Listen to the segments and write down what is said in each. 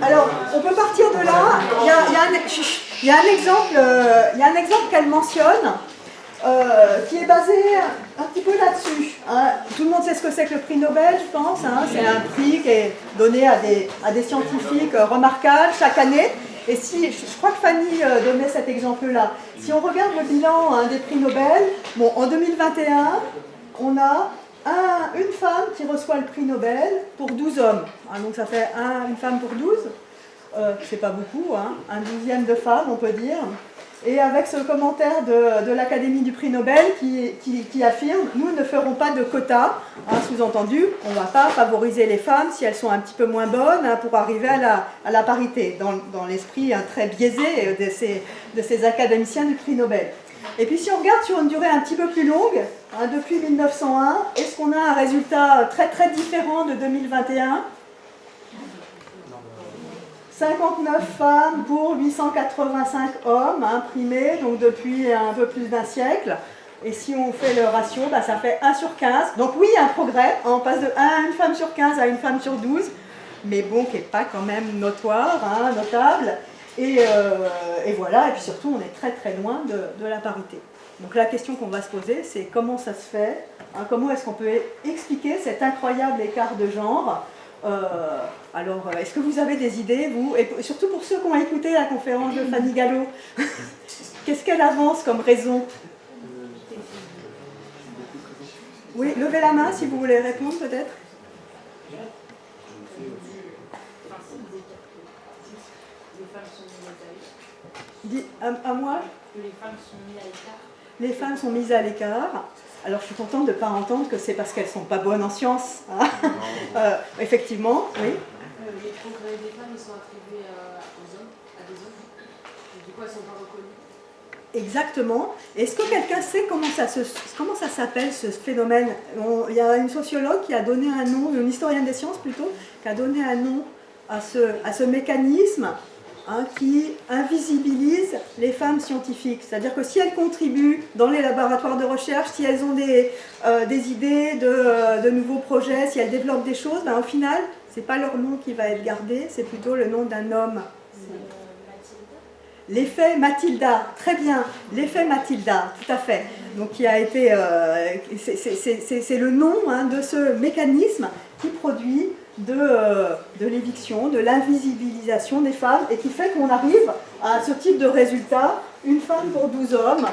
Alors, on peut partir de là. Il y a un exemple qu'elle mentionne qui est basé un petit peu là-dessus. Hein. Tout le monde sait ce que c'est que le prix Nobel, je pense. Hein. C'est un prix qui est donné à des scientifiques remarquables chaque année. Et si, je crois que Fanny donnait cet exemple-là. Si on regarde le bilan des prix Nobel, bon, en 2021, on a une femme qui reçoit le prix Nobel pour 12 hommes. Hein, donc ça fait une femme pour 12. C'est pas beaucoup, hein, un 12e de femmes, on peut dire. Et avec ce commentaire de l'Académie du prix Nobel qui affirme « Nous ne ferons pas de quotas hein, », sous-entendu, on ne va pas favoriser les femmes si elles sont un petit peu moins bonnes hein, pour arriver à la parité, dans l'esprit hein, très biaisé de ces académiciens du prix Nobel. Et puis si on regarde sur une durée un petit peu plus longue, hein, depuis 1901, est-ce qu'on a un résultat très très différent de 2021 ? 59 femmes pour 885 hommes imprimés, donc depuis un peu plus d'un siècle. Et si on fait le ratio, bah, ça fait 1 sur 15. Donc oui, un progrès, on passe de une femme sur 15 à une femme sur 12, mais bon, qui n'est pas quand même notoire, hein, notable. Et voilà, et puis surtout, on est très très loin de la parité. Donc la question qu'on va se poser, c'est comment ça se fait, hein, comment est-ce qu'on peut expliquer cet incroyable écart de genre. Alors, est-ce que vous avez des idées, vous, et surtout pour ceux qui ont écouté la conférence de Fanny Gallo, qu'est-ce qu'elle avance comme raison? Oui, levez la main si vous voulez répondre, peut-être. Dis à moi. Les femmes sont mises à l'écart. Les femmes sont mises à l'écart. Alors je suis contente de ne pas entendre que c'est parce qu'elles ne sont pas bonnes en sciences. Hein. Effectivement, oui. Les progrès des femmes ils sont attribués aux hommes, à des hommes. Et du coup, elles ne sont pas reconnues. Exactement. Est-ce que quelqu'un sait comment ça s'appelle ce phénomène? Il y a une sociologue qui a donné un nom, une historienne des sciences plutôt, qui a donné un nom à ce mécanisme. Hein, qui invisibilise les femmes scientifiques. C'est-à-dire que si elles contribuent dans les laboratoires de recherche, si elles ont des idées de nouveaux projets, si elles développent des choses, ben, au final, ce n'est pas leur nom qui va être gardé, c'est plutôt le nom d'un homme. L'effet Matilda, très bien, l'effet Matilda, tout à fait. Donc qui a été, c'est le nom hein, de ce mécanisme qui produit de l'éviction, de l'invisibilisation des femmes et qui fait qu'on arrive à ce type de résultat, une femme pour 12 hommes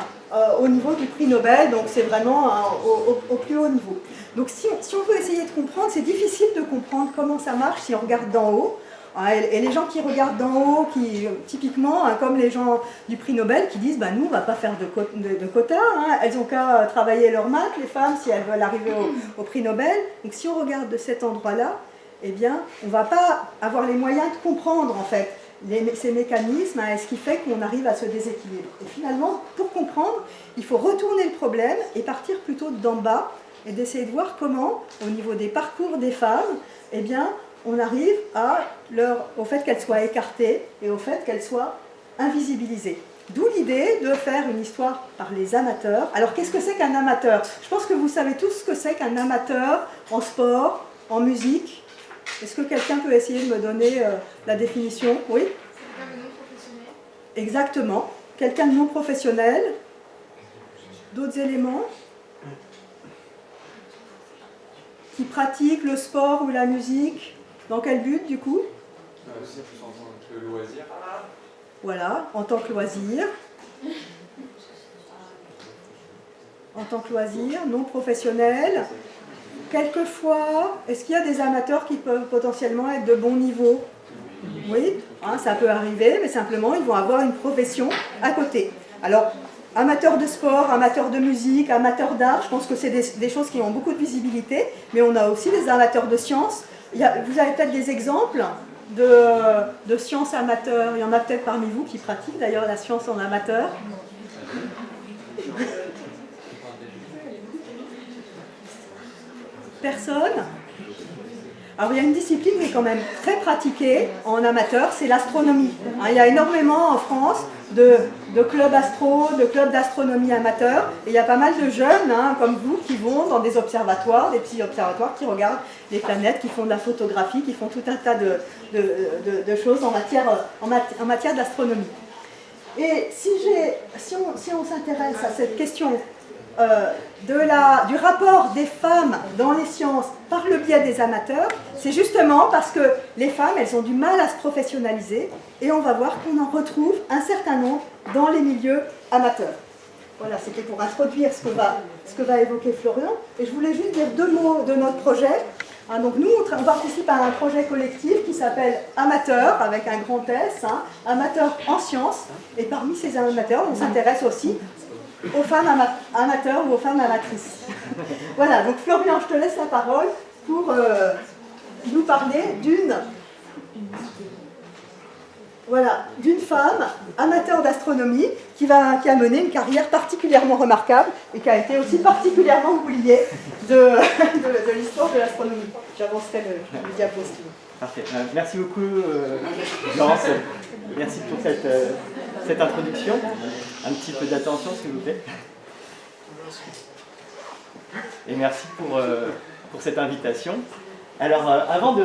au niveau du prix Nobel, donc c'est vraiment au plus haut niveau. Donc si on veut essayer de comprendre, c'est difficile de comprendre comment ça marche si on regarde d'en haut. Et les gens qui regardent d'en haut, qui typiquement, hein, comme les gens du prix Nobel, qui disent bah, « nous, on ne va pas faire de quotas, hein, elles n'ont qu'à travailler leur maths, les femmes, si elles veulent arriver au prix Nobel. » Donc si on regarde de cet endroit-là, eh bien, on ne va pas avoir les moyens de comprendre, en fait, ces mécanismes, hein, et ce qui fait qu'on arrive à ce déséquilibre. Et finalement, pour comprendre, il faut retourner le problème et partir plutôt d'en bas, et d'essayer de voir comment, au niveau des parcours des femmes, eh bien, on arrive au fait qu'elles soient écartées et au fait qu'elles soient invisibilisées. D'où l'idée de faire une histoire par les amateurs. Alors, qu'est-ce que c'est qu'un amateur? Je pense que vous savez tous ce que c'est qu'un amateur en sport, en musique. Est-ce que quelqu'un peut essayer de me donner la définition? Oui? Quelqu'un de non professionnel. Exactement. Quelqu'un de non professionnel. D'autres éléments? Qui pratique le sport ou la musique. Dans quel but, du coup? C'est plus en tant que loisir. Voilà, en tant que loisir. En tant que loisir, non professionnel. Quelquefois, est-ce qu'il y a des amateurs qui peuvent potentiellement être de bon niveau? Oui, hein, ça peut arriver, mais simplement, ils vont avoir une profession à côté. Alors, amateurs de sport, amateurs de musique, amateurs d'art, je pense que c'est des choses qui ont beaucoup de visibilité, mais on a aussi des amateurs de sciences. Vous avez peut-être des exemples de sciences amateurs. Il y en a peut-être parmi vous qui pratiquent d'ailleurs la science en amateur. Personne? Alors il y a une discipline qui est quand même très pratiquée en amateur, c'est l'astronomie. Il y a énormément en France de clubs astro, de clubs d'astronomie amateurs, et il y a pas mal de jeunes comme vous qui vont dans des observatoires, des petits observatoires qui regardent les planètes, qui font de la photographie, qui font tout un tas de choses en matière d'astronomie. Et si on s'intéresse à cette question du rapport des femmes dans les sciences par le biais des amateurs, c'est justement parce que les femmes, elles ont du mal à se professionnaliser, et on va voir qu'on en retrouve un certain nombre dans les milieux amateurs. Voilà, c'était pour introduire ce que va évoquer Florian, et je voulais juste dire 2 mots de notre projet. Donc nous, on participe à un projet collectif qui s'appelle Amateurs, avec un grand S, Amateurs en sciences, et parmi ces amateurs, on s'intéresse aussi aux femmes amateurs ou aux femmes amatrices. Voilà, donc Florian, je te laisse la parole pour nous parler d'une femme amateur d'astronomie qui a mené une carrière particulièrement remarquable et qui a été aussi particulièrement oubliée de l'histoire de l'astronomie. J'avancerai le diapo. Parfait. Merci beaucoup, Laurence. Merci pour cette introduction. Un petit peu d'attention, s'il vous plaît. Et merci pour cette invitation. Alors,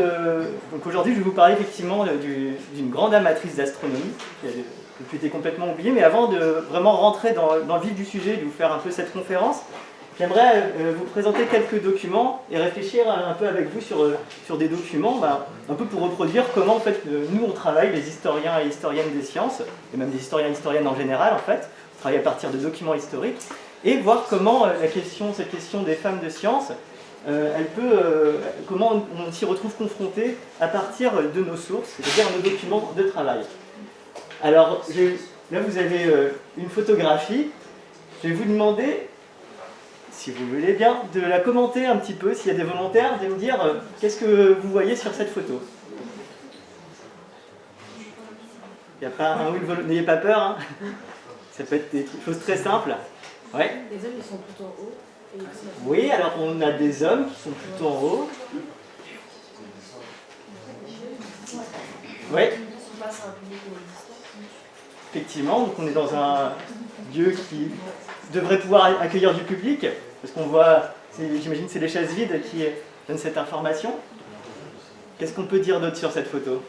donc aujourd'hui, je vais vous parler effectivement d'une grande amatrice d'astronomie qui a été complètement oubliée, mais avant de vraiment rentrer dans le vif du sujet, de vous faire un peu cette conférence, j'aimerais vous présenter quelques documents et réfléchir un peu avec vous sur des documents, un peu pour reproduire comment en fait, nous on travaille, les historiens et historiennes des sciences, et même des historiens et historiennes en général en fait, on travaille à partir de documents historiques, et voir comment cette question des femmes de science, comment on s'y retrouve confronté à partir de nos sources, c'est-à-dire nos documents de travail. Alors là vous avez une photographie, je vais vous demander, si vous voulez bien, de la commenter un petit peu, s'il y a des volontaires, de me dire qu'est-ce que vous voyez sur cette photo. Il n'y a pas un oui, n'ayez pas peur, hein. Ça peut être des choses très simples. Ouais. Les hommes, ils sont plutôt en haut. Oui, alors on a des hommes qui sont plutôt en haut. Oui. Effectivement, donc on est dans un lieu qui devrait pouvoir accueillir du public, parce qu'on voit, j'imagine c'est les chaises vides qui donnent cette information. Qu'est-ce qu'on peut dire d'autre sur cette photo ?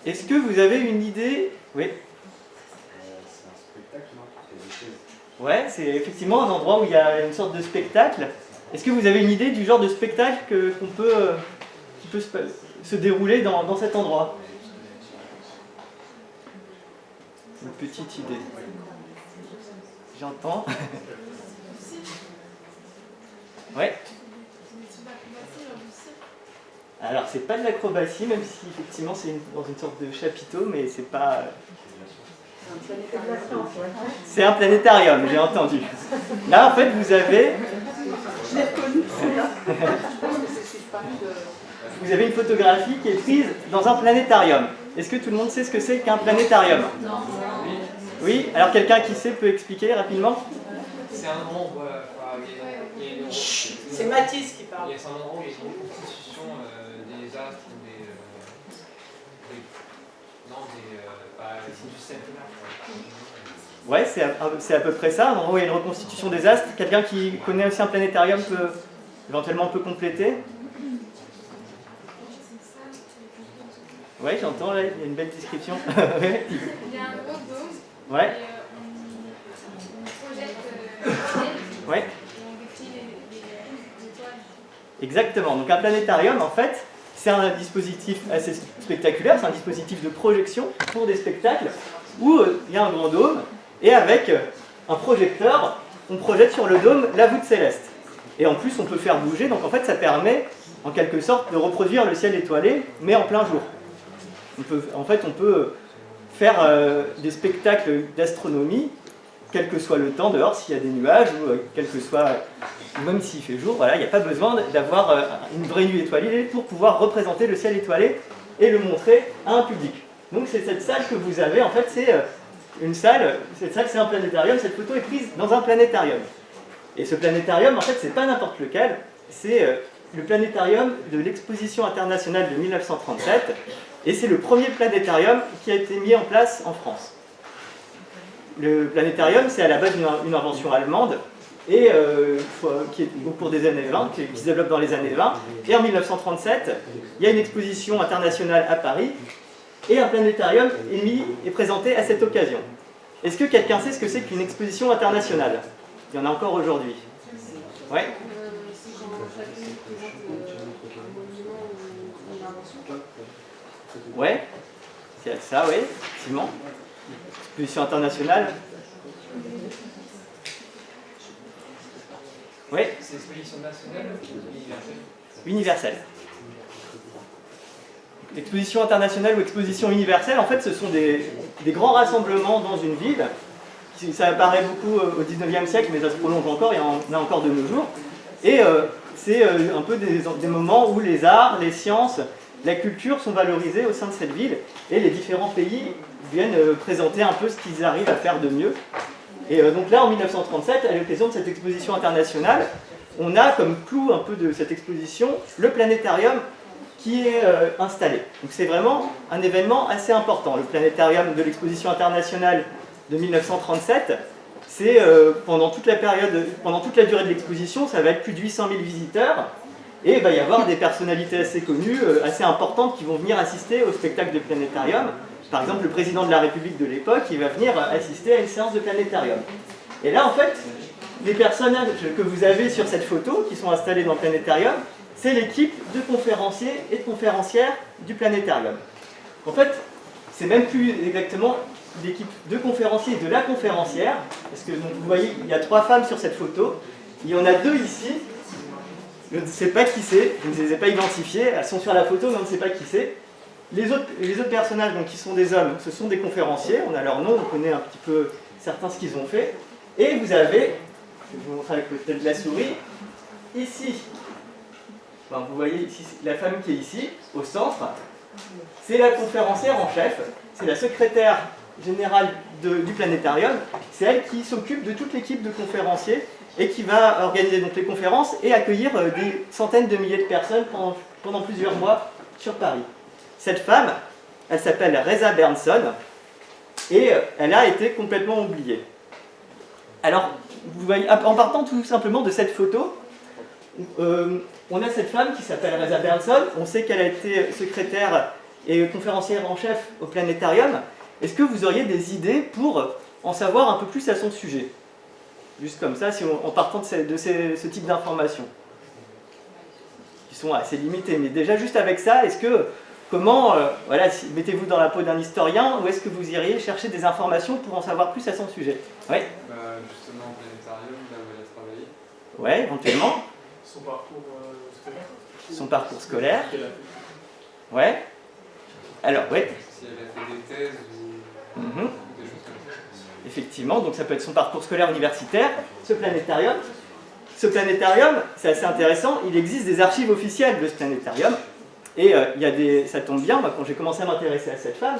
Est-ce que vous avez une idée ? Oui. Ouais, c'est effectivement un endroit où il y a une sorte de spectacle. Est-ce que vous avez une idée du genre de spectacle qui peut se dérouler dans cet endroit ? Une petite idée. J'entends. Ouais. Alors c'est pas de l'acrobatie, même si effectivement c'est dans une sorte de chapiteau, mais c'est pas... C'est un planétarium, j'ai entendu. Là en fait vous avez... Vous avez une photographie qui est prise dans un planétarium. Est-ce que tout le monde sait ce que c'est qu'un planétarium ? Non. Oui, alors quelqu'un qui sait peut expliquer rapidement ? C'est un endroit où c'est Mathis qui parle. C'est un endroit où il y a une reconstitution des astres ou c'est du ciel. Ouais, c'est à peu près ça. En gros, il y a une reconstitution des astres. Quelqu'un qui connaît aussi un planétarium peut éventuellement compléter. Ouais, j'entends, là, il y a une belle description. Il y a un gros dôme. Ouais. Et on projette le ciel. Ouais. Et on décrit les étoiles. Exactement. Donc un planétarium, en fait, c'est un dispositif assez spectaculaire. C'est un dispositif de projection pour des spectacles où il y a un grand dôme et avec un projecteur, on projette sur le dôme la voûte céleste. Et en plus, on peut faire bouger. Donc en fait, ça permet, en quelque sorte, de reproduire le ciel étoilé, mais en plein jour. On peut faire des spectacles d'astronomie, quel que soit le temps dehors, s'il y a des nuages, ou quel que soit, même s'il fait jour, voilà, il n'y a pas besoin d'avoir une vraie nuit étoilée pour pouvoir représenter le ciel étoilé et le montrer à un public. Donc c'est cette salle que vous avez, en fait, c'est une salle, cette salle c'est un planétarium, cette photo est prise dans un planétarium. Et ce planétarium, en fait, c'est pas n'importe lequel, c'est le planétarium de l'exposition internationale de 1937, et c'est le premier planétarium qui a été mis en place en France. Le planétarium, c'est à la base une invention allemande, et qui est au cours des années 20, qui se développe dans les années 20, et en 1937, il y a une exposition internationale à Paris, et un planétarium est présenté à cette occasion. Est-ce que quelqu'un sait ce que c'est qu'une exposition internationale? Il y en a encore aujourd'hui. Ouais. C'est quand chacun présente un monument ou une invention. Ouais. C'est ça, oui, effectivement. Exposition internationale. Oui. C'est exposition nationale ou universelle? Universelle. Exposition internationale ou exposition universelle, en fait, ce sont des grands rassemblements dans une ville. Ça apparaît beaucoup au 19e siècle, mais ça se prolonge encore, il y en a encore de nos jours. Et c'est un peu des moments où les arts, les sciences, la culture sont valorisés au sein de cette ville, et les différents pays viennent présenter un peu ce qu'ils arrivent à faire de mieux. Et donc là, en 1937, à l'occasion de cette exposition internationale, on a comme clou un peu de cette exposition le planétarium qui est installé. Donc c'est vraiment un événement assez important. Le planétarium de l'exposition internationale de 1937, c'est pendant toute la durée de l'exposition, ça va être plus de 800 000 visiteurs, et il va y avoir des personnalités assez connues, assez importantes qui vont venir assister au spectacle de planétarium. Par exemple, le président de la République de l'époque, il va venir assister à une séance de planétarium. Et là, en fait, les personnages que vous avez sur cette photo, qui sont installés dans le planétarium, c'est l'équipe de conférenciers et de conférencières du planétarium. En fait, c'est même plus exactement l'équipe de conférenciers et de la conférencière, parce que donc, vous voyez, il y a 3 femmes sur cette photo, il y en a 2 ici, je ne sais pas qui c'est, je ne les ai pas identifiées, elles sont sur la photo, mais on ne sait pas qui c'est. Les autres personnages donc, qui sont des hommes, ce sont des conférenciers, on a leur nom, on connaît un petit peu certains ce qu'ils ont fait. Et vous avez, je vais vous montrer avec peut-être la souris, ici, ben, vous voyez ici la femme qui est ici, au centre, c'est la conférencière en chef, c'est la secrétaire générale du planétarium, c'est elle qui s'occupe de toute l'équipe de conférenciers et qui va organiser donc les conférences et accueillir des centaines de milliers de personnes pendant plusieurs mois sur Paris. Cette femme, elle s'appelle Reza Bernson et elle a été complètement oubliée. Alors, vous voyez, en partant tout simplement de cette photo, on a cette femme qui s'appelle Reza Bernson, on sait qu'elle a été secrétaire et conférencière en chef au planétarium. Est-ce que vous auriez des idées pour en savoir un peu plus à son sujet? Juste comme ça, en partant de ce type d'informations, qui sont assez limitées. Mais déjà, juste avec ça, voilà, mettez-vous dans la peau d'un historien, ou est-ce que vous iriez chercher des informations pour en savoir plus à son sujet? Oui. Justement, au planétarium, là où elle a travaillé. Oui, éventuellement. Son parcours scolaire. Son parcours scolaire. Ouais. Alors, oui. Si elle a fait des thèses ou des choses comme ça. Effectivement, donc ça peut être son parcours scolaire universitaire, ce planétarium. Ce planétarium, c'est assez intéressant, il existe des archives officielles de ce planétarium. Et ça tombe bien, quand j'ai commencé à m'intéresser à cette femme,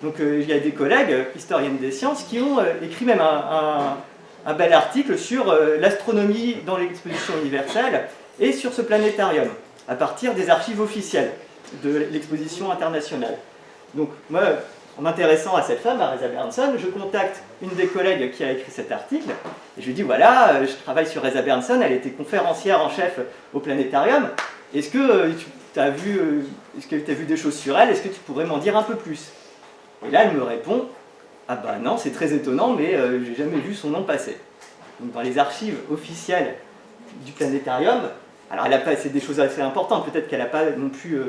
donc il y a des collègues, historiennes des sciences, qui ont écrit même un bel article sur l'astronomie dans l'exposition universelle et sur ce planétarium, à partir des archives officielles de l'exposition internationale. Donc moi, en m'intéressant à cette femme, à Reza Bernson, je contacte une des collègues qui a écrit cet article, et je lui dis voilà, je travaille sur Reza Bernson, elle était conférencière en chef au planétarium, est-ce que tu as vu des choses sur elle, est-ce que tu pourrais m'en dire un peu plus? Et là, elle me répond ah bah non, c'est très étonnant, mais j'ai jamais vu son nom passer. Donc dans les archives officielles du planétarium, alors c'est des choses assez importantes, peut-être qu'elle n'a pas non plus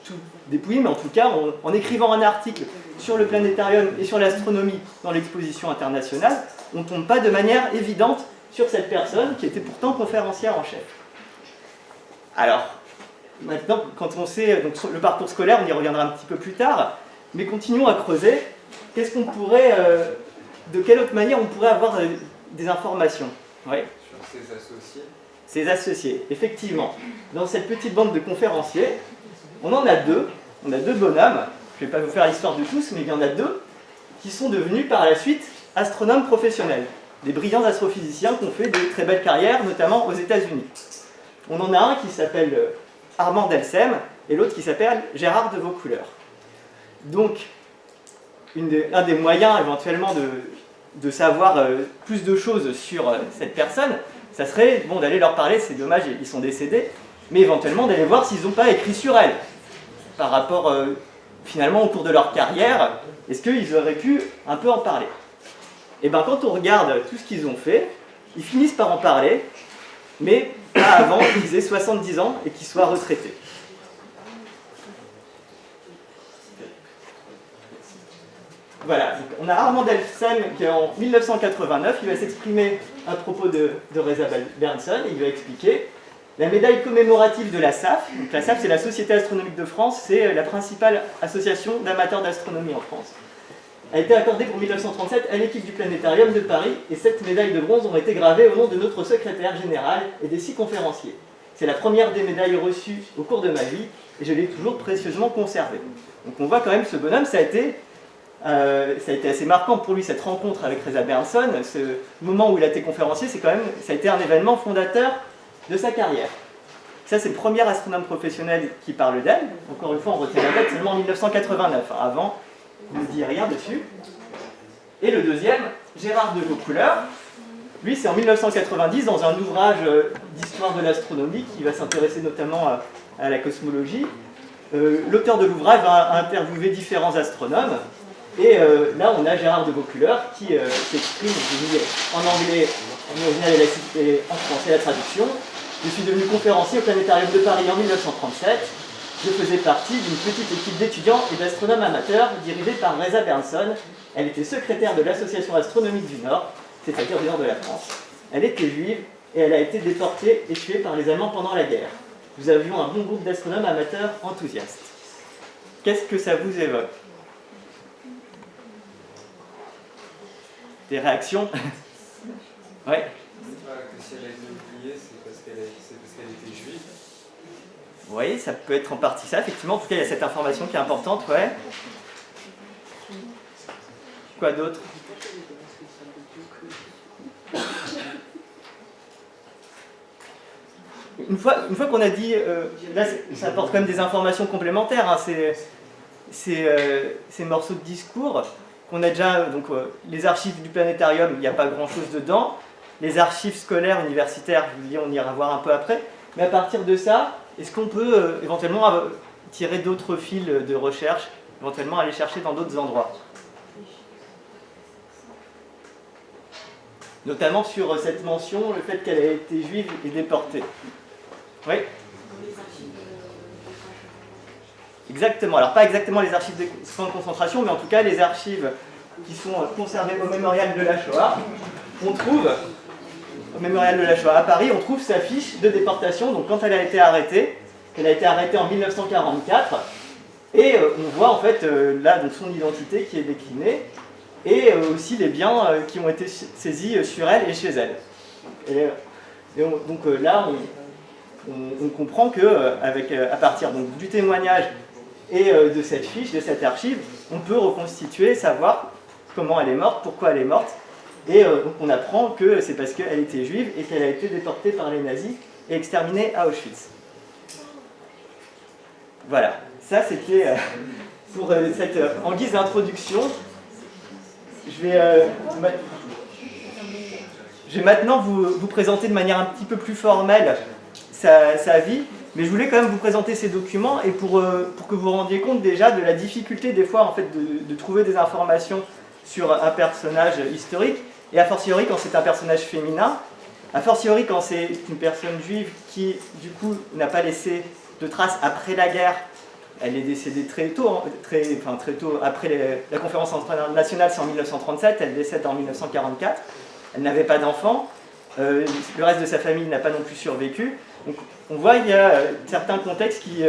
tout dépouillé, mais en tout cas, en écrivant un article sur le planétarium et sur l'astronomie dans l'exposition internationale, on ne tombe pas de manière évidente sur cette personne qui était pourtant conférencière en chef. Alors, maintenant, quand on sait donc, le parcours scolaire, on y reviendra un petit peu plus tard, mais continuons à creuser. Qu'est-ce qu'on pourrait, de quelle autre manière on pourrait avoir des informations? Oui. Sur ses associés. Ses associés, effectivement. Dans cette petite bande de conférenciers, on en a 2. On a 2 bonhommes. Je ne vais pas vous faire l'histoire de tous, mais il y en a 2 qui sont devenus par la suite astronomes professionnels. des brillants astrophysiciens qui ont fait de très belles carrières, notamment aux États-Unis. On en a un qui s'appelle Armand Delsem et l'autre qui s'appelle Gérard de Vaucouleurs. Donc, un des moyens éventuellement de savoir plus de choses sur cette personne, ça serait d'aller leur parler, c'est dommage, ils sont décédés, mais éventuellement d'aller voir s'ils n'ont pas écrit sur elle, par rapport finalement au cours de leur carrière, est-ce qu'ils auraient pu un peu en parler? Et bien quand on regarde tout ce qu'ils ont fait, ils finissent par en parler, mais pas avant qu'ils aient 70 ans et qu'ils soient retraités. Voilà, donc on a Armand Delsem qui en 1989, il va s'exprimer à propos de Reza Berndsen et il va expliquer la médaille commémorative de la SAF. Donc la SAF, c'est la Société astronomique de France, c'est la principale association d'amateurs d'astronomie en France. A été accordée pour 1937 à l'équipe du Planétarium de Paris et 7 médailles de bronze ont été gravées au nom de notre secrétaire général et des 6 conférenciers. C'est la première des médailles reçues au cours de ma vie et je l'ai toujours précieusement conservée. Donc on voit quand même ce bonhomme, ça a été assez marquant pour lui cette rencontre avec Reza Berndsen. Ce moment où il a été conférencier, ça a été un événement fondateur de sa carrière. Ça, c'est le premier astronome professionnel qui parle d'elle. Encore une fois, on retient la date seulement en 1989. Avant, il ne dit rien dessus. Et le deuxième, Gérard de Vaucouleurs. Lui, c'est en 1990, dans un ouvrage d'histoire de l'astronomie qui va s'intéresser notamment à la cosmologie. L'auteur de l'ouvrage va interviewer différents astronomes. Et là, on a Gérard de Vaucouleurs qui s'exprime, j'ai mis en anglais, en original et en français la traduction. Je suis devenu conférencier au Planétarium de Paris en 1937. Je faisais partie d'une petite équipe d'étudiants et d'astronomes amateurs dirigée par Reza Berndsen. Elle était secrétaire de l'Association astronomique du Nord, c'est-à-dire du nord de la France. Elle était juive et elle a été déportée et tuée par les Allemands pendant la guerre. Nous avions un bon groupe d'astronomes amateurs enthousiastes. Qu'est-ce que ça vous évoque? Des réactions? Ouais. Si elle a été oubliée, c'est parce qu'elle était juive. Oui, ça peut être en partie ça, effectivement. En tout cas, il y a cette information qui est importante, ouais. Quoi d'autre? Une fois qu'on a dit, là ça apporte quand même des informations complémentaires, hein, ces morceaux de discours qu'on a déjà, donc les archives du planétarium, il n'y a pas grand chose dedans, les archives scolaires, universitaires, je vous dis, on ira voir un peu après, mais à partir de ça, est-ce qu'on peut éventuellement tirer d'autres fils de recherche, éventuellement aller chercher dans d'autres endroits? Notamment sur cette mention, le fait qu'elle ait été juive et déportée. Oui. Exactement. Alors pas exactement les archives des camps de concentration, mais en tout cas les archives qui sont conservées au mémorial de la Shoah. On trouve, au mémorial de la Shoah à Paris, on trouve sa fiche de déportation, donc quand elle a été arrêtée en 1944, et on voit en fait là donc son identité qui est déclinée, et aussi les biens qui ont été saisis sur elle et chez elle. Donc là, on comprend qu'à partir donc, du témoignage et de cette fiche, de cette archive, on peut reconstituer, savoir comment elle est morte, pourquoi elle est morte, et donc on apprend que c'est parce qu'elle était juive et qu'elle a été déportée par les nazis et exterminée à Auschwitz. Voilà, ça c'était pour en guise d'introduction. Je vais maintenant vous présenter de manière un petit peu plus formelle sa vie, mais je voulais quand même vous présenter ces documents et pour que vous vous rendiez compte déjà de la difficulté des fois en fait, de trouver des informations sur un personnage historique, et a fortiori quand c'est un personnage féminin, a fortiori quand c'est une personne juive qui du coup n'a pas laissé de traces après la guerre. Elle est décédée très tôt, très tôt après la conférence internationale, c'est en 1937, elle décède en 1944. Elle n'avait pas d'enfant, le reste de sa famille n'a pas non plus survécu. Donc on voit qu'il y a certains contextes qui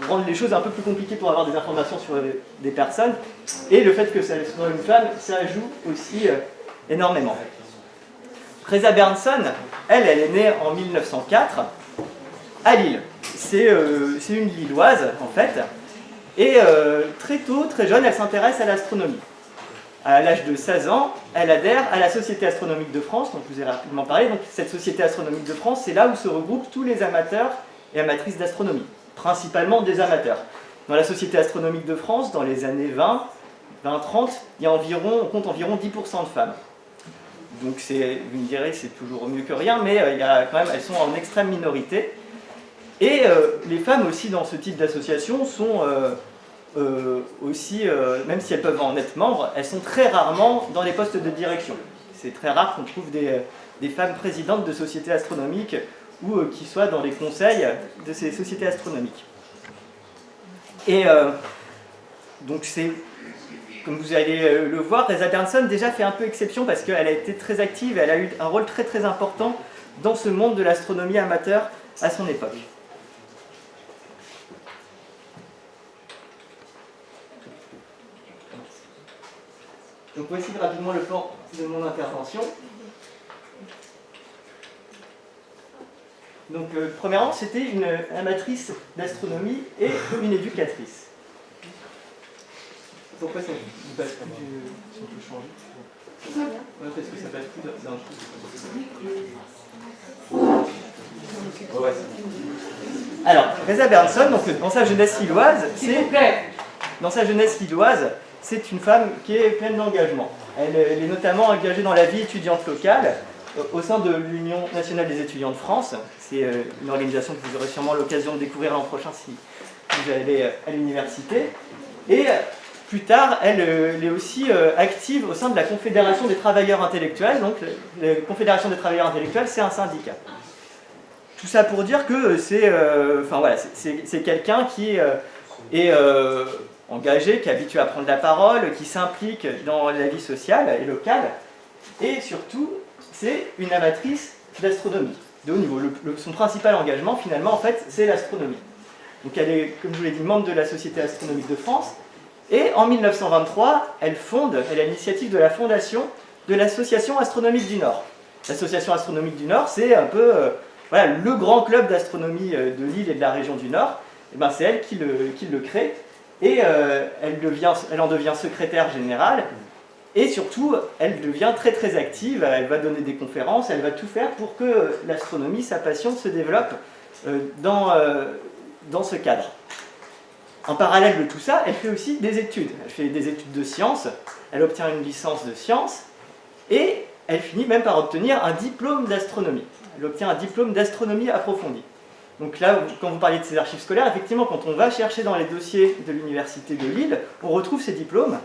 rendent les choses un peu plus compliquées pour avoir des informations sur des personnes. Et le fait que ça soit une femme, ça joue aussi énormément. Reza Berndsen, elle est née en 1904 à Lille. C'est une Lilloise en fait, et très tôt, très jeune, elle s'intéresse à l'astronomie. à l'âge de 16 ans, elle adhère à la Société astronomique de France, dont je vous ai rapidement parlé. Donc, cette Société astronomique de France, c'est là où se regroupent tous les amateurs et amatrices d'astronomie, principalement des amateurs. Dans la Société astronomique de France, dans les années 20-30, on compte environ 10% de femmes. Donc vous me direz, c'est toujours mieux que rien, mais elles sont en extrême minorité. Et les femmes aussi dans ce type d'association sont aussi, même si elles peuvent en être membres, elles sont très rarement dans les postes de direction. C'est très rare qu'on trouve des femmes présidentes de sociétés astronomiques ou qui soient dans les conseils de ces sociétés astronomiques. Et donc c'est, comme vous allez le voir, Reza Bernson déjà fait un peu exception parce qu'elle a été très active, elle a eu un rôle très très important dans ce monde de l'astronomie amateur à son époque. Donc voici rapidement le plan de mon intervention. Donc premièrement, c'était une amatrice d'astronomie et une éducatrice. Pourquoi ça ne passe plus si on peut changer? Ouais, parce que ça passe plus d'un coup. Ouais, alors, Reza Bernson, donc, dans sa jeunesse lilloise, c'est une femme qui est pleine d'engagement. Elle est notamment engagée dans la vie étudiante locale au sein de l'Union nationale des étudiants de France. C'est une organisation que vous aurez sûrement l'occasion de découvrir l'an prochain si vous allez à l'université. Et plus tard, elle est aussi active au sein de la Confédération des travailleurs intellectuels. Donc, la Confédération des travailleurs intellectuels, c'est un syndicat. Tout ça pour dire que c'est quelqu'un qui est engagé, qui est habitué à prendre la parole, qui s'implique dans la vie sociale et locale. Et surtout, c'est une amatrice d'astronomie de haut niveau. Son principal engagement, finalement, en fait, c'est l'astronomie. Donc elle est, comme je vous l'ai dit, membre de la Société astronomique de France. Et en 1923, elle a l'initiative de la fondation de l'Association astronomique du Nord. L'Association astronomique du Nord, c'est un peu le grand club d'astronomie de l'île et de la région du Nord. Et c'est elle qui le crée. Et elle en devient secrétaire générale. Et surtout, elle devient très très active, elle va donner des conférences, elle va tout faire pour que l'astronomie, sa passion, se développe dans ce cadre. En parallèle de tout ça, elle fait aussi des études. Elle fait des études de sciences, elle obtient une licence de sciences, et elle finit même par obtenir un diplôme d'astronomie. Elle obtient un diplôme d'astronomie approfondie. Donc là, quand vous parliez de ces archives scolaires, effectivement, quand on va chercher dans les dossiers de l'université de Lille, on retrouve ces diplômes.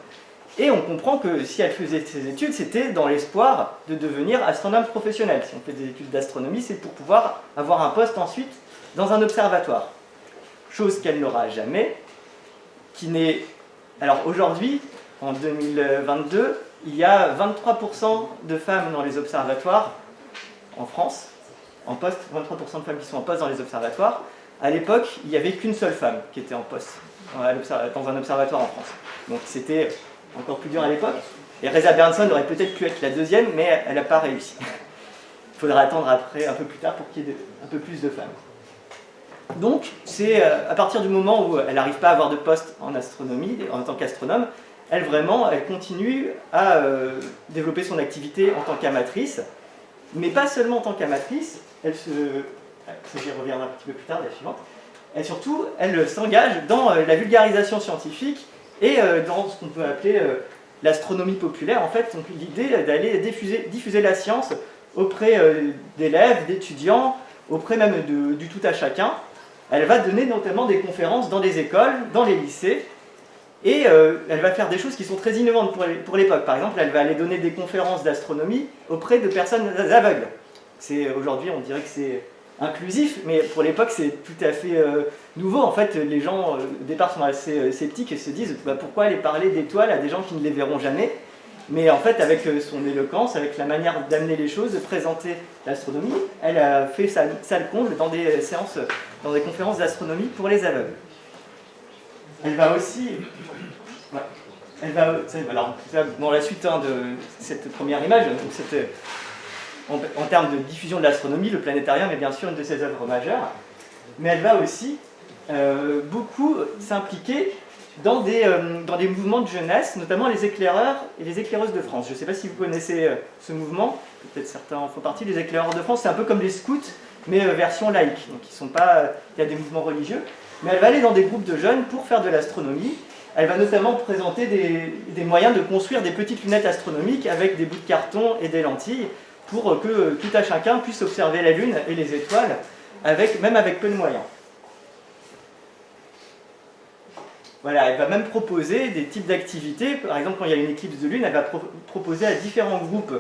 Et on comprend que si elle faisait ses études, c'était dans l'espoir de devenir astronome professionnel. Si on fait des études d'astronomie, c'est pour pouvoir avoir un poste ensuite dans un observatoire. Chose qu'elle n'aura jamais, qui n'est... Alors aujourd'hui, en 2022, il y a 23% de femmes dans les observatoires en France, en poste, 23% de femmes qui sont en poste dans les observatoires. À l'époque, il n'y avait qu'une seule femme qui était en poste dans un observatoire en France. Donc c'était encore plus dur à l'époque. Et Reza Bernson aurait peut-être pu être la deuxième, mais elle n'a pas réussi. Il faudra attendre après, un peu plus tard, pour qu'il y ait un peu plus de femmes. Donc, c'est à partir du moment où elle n'arrive pas à avoir de poste en astronomie, en tant qu'astronome, elle continue à développer son activité en tant qu'amatrice, mais pas seulement en tant qu'amatrice, j'y reviendrai un petit peu plus tard, la suivante, et surtout, elle s'engage dans la vulgarisation scientifique et dans ce qu'on peut appeler l'astronomie populaire, en fait, donc l'idée d'aller diffuser la science auprès d'élèves, d'étudiants, auprès même du tout à chacun. Elle va donner notamment des conférences dans des écoles, dans les lycées, et elle va faire des choses qui sont très innovantes pour l'époque. Par exemple, elle va aller donner des conférences d'astronomie auprès de personnes aveugles. Aujourd'hui, on dirait que c'est inclusif, mais pour l'époque, c'est tout à fait nouveau. En fait, les gens, au départ, sont assez sceptiques et se disent pourquoi aller parler d'étoiles à des gens qui ne les verront jamais. Mais en fait, avec son éloquence, avec la manière d'amener les choses, de présenter l'astronomie, elle a fait salle comble dans des séances, dans des conférences d'astronomie pour les aveugles. Elle va aussi... Ouais, alors, dans la suite de cette première image, donc en termes de diffusion de l'astronomie, le planétarium est bien sûr une de ses œuvres majeures, mais elle va aussi beaucoup s'impliquer dans des mouvements de jeunesse, notamment les éclaireurs et les éclaireuses de France. Je ne sais pas si vous connaissez ce mouvement, peut-être certains en font partie. Les éclaireurs de France, c'est un peu comme les scouts, mais version laïque. Donc il y a des mouvements religieux, mais elle va aller dans des groupes de jeunes pour faire de l'astronomie. Elle va notamment présenter des moyens de construire des petites lunettes astronomiques avec des bouts de carton et des lentilles pour que tout à chacun puisse observer la Lune et les étoiles, même avec peu de moyens. Voilà, elle va même proposer des types d'activités. Par exemple, quand il y a une éclipse de Lune, elle va proposer à différents groupes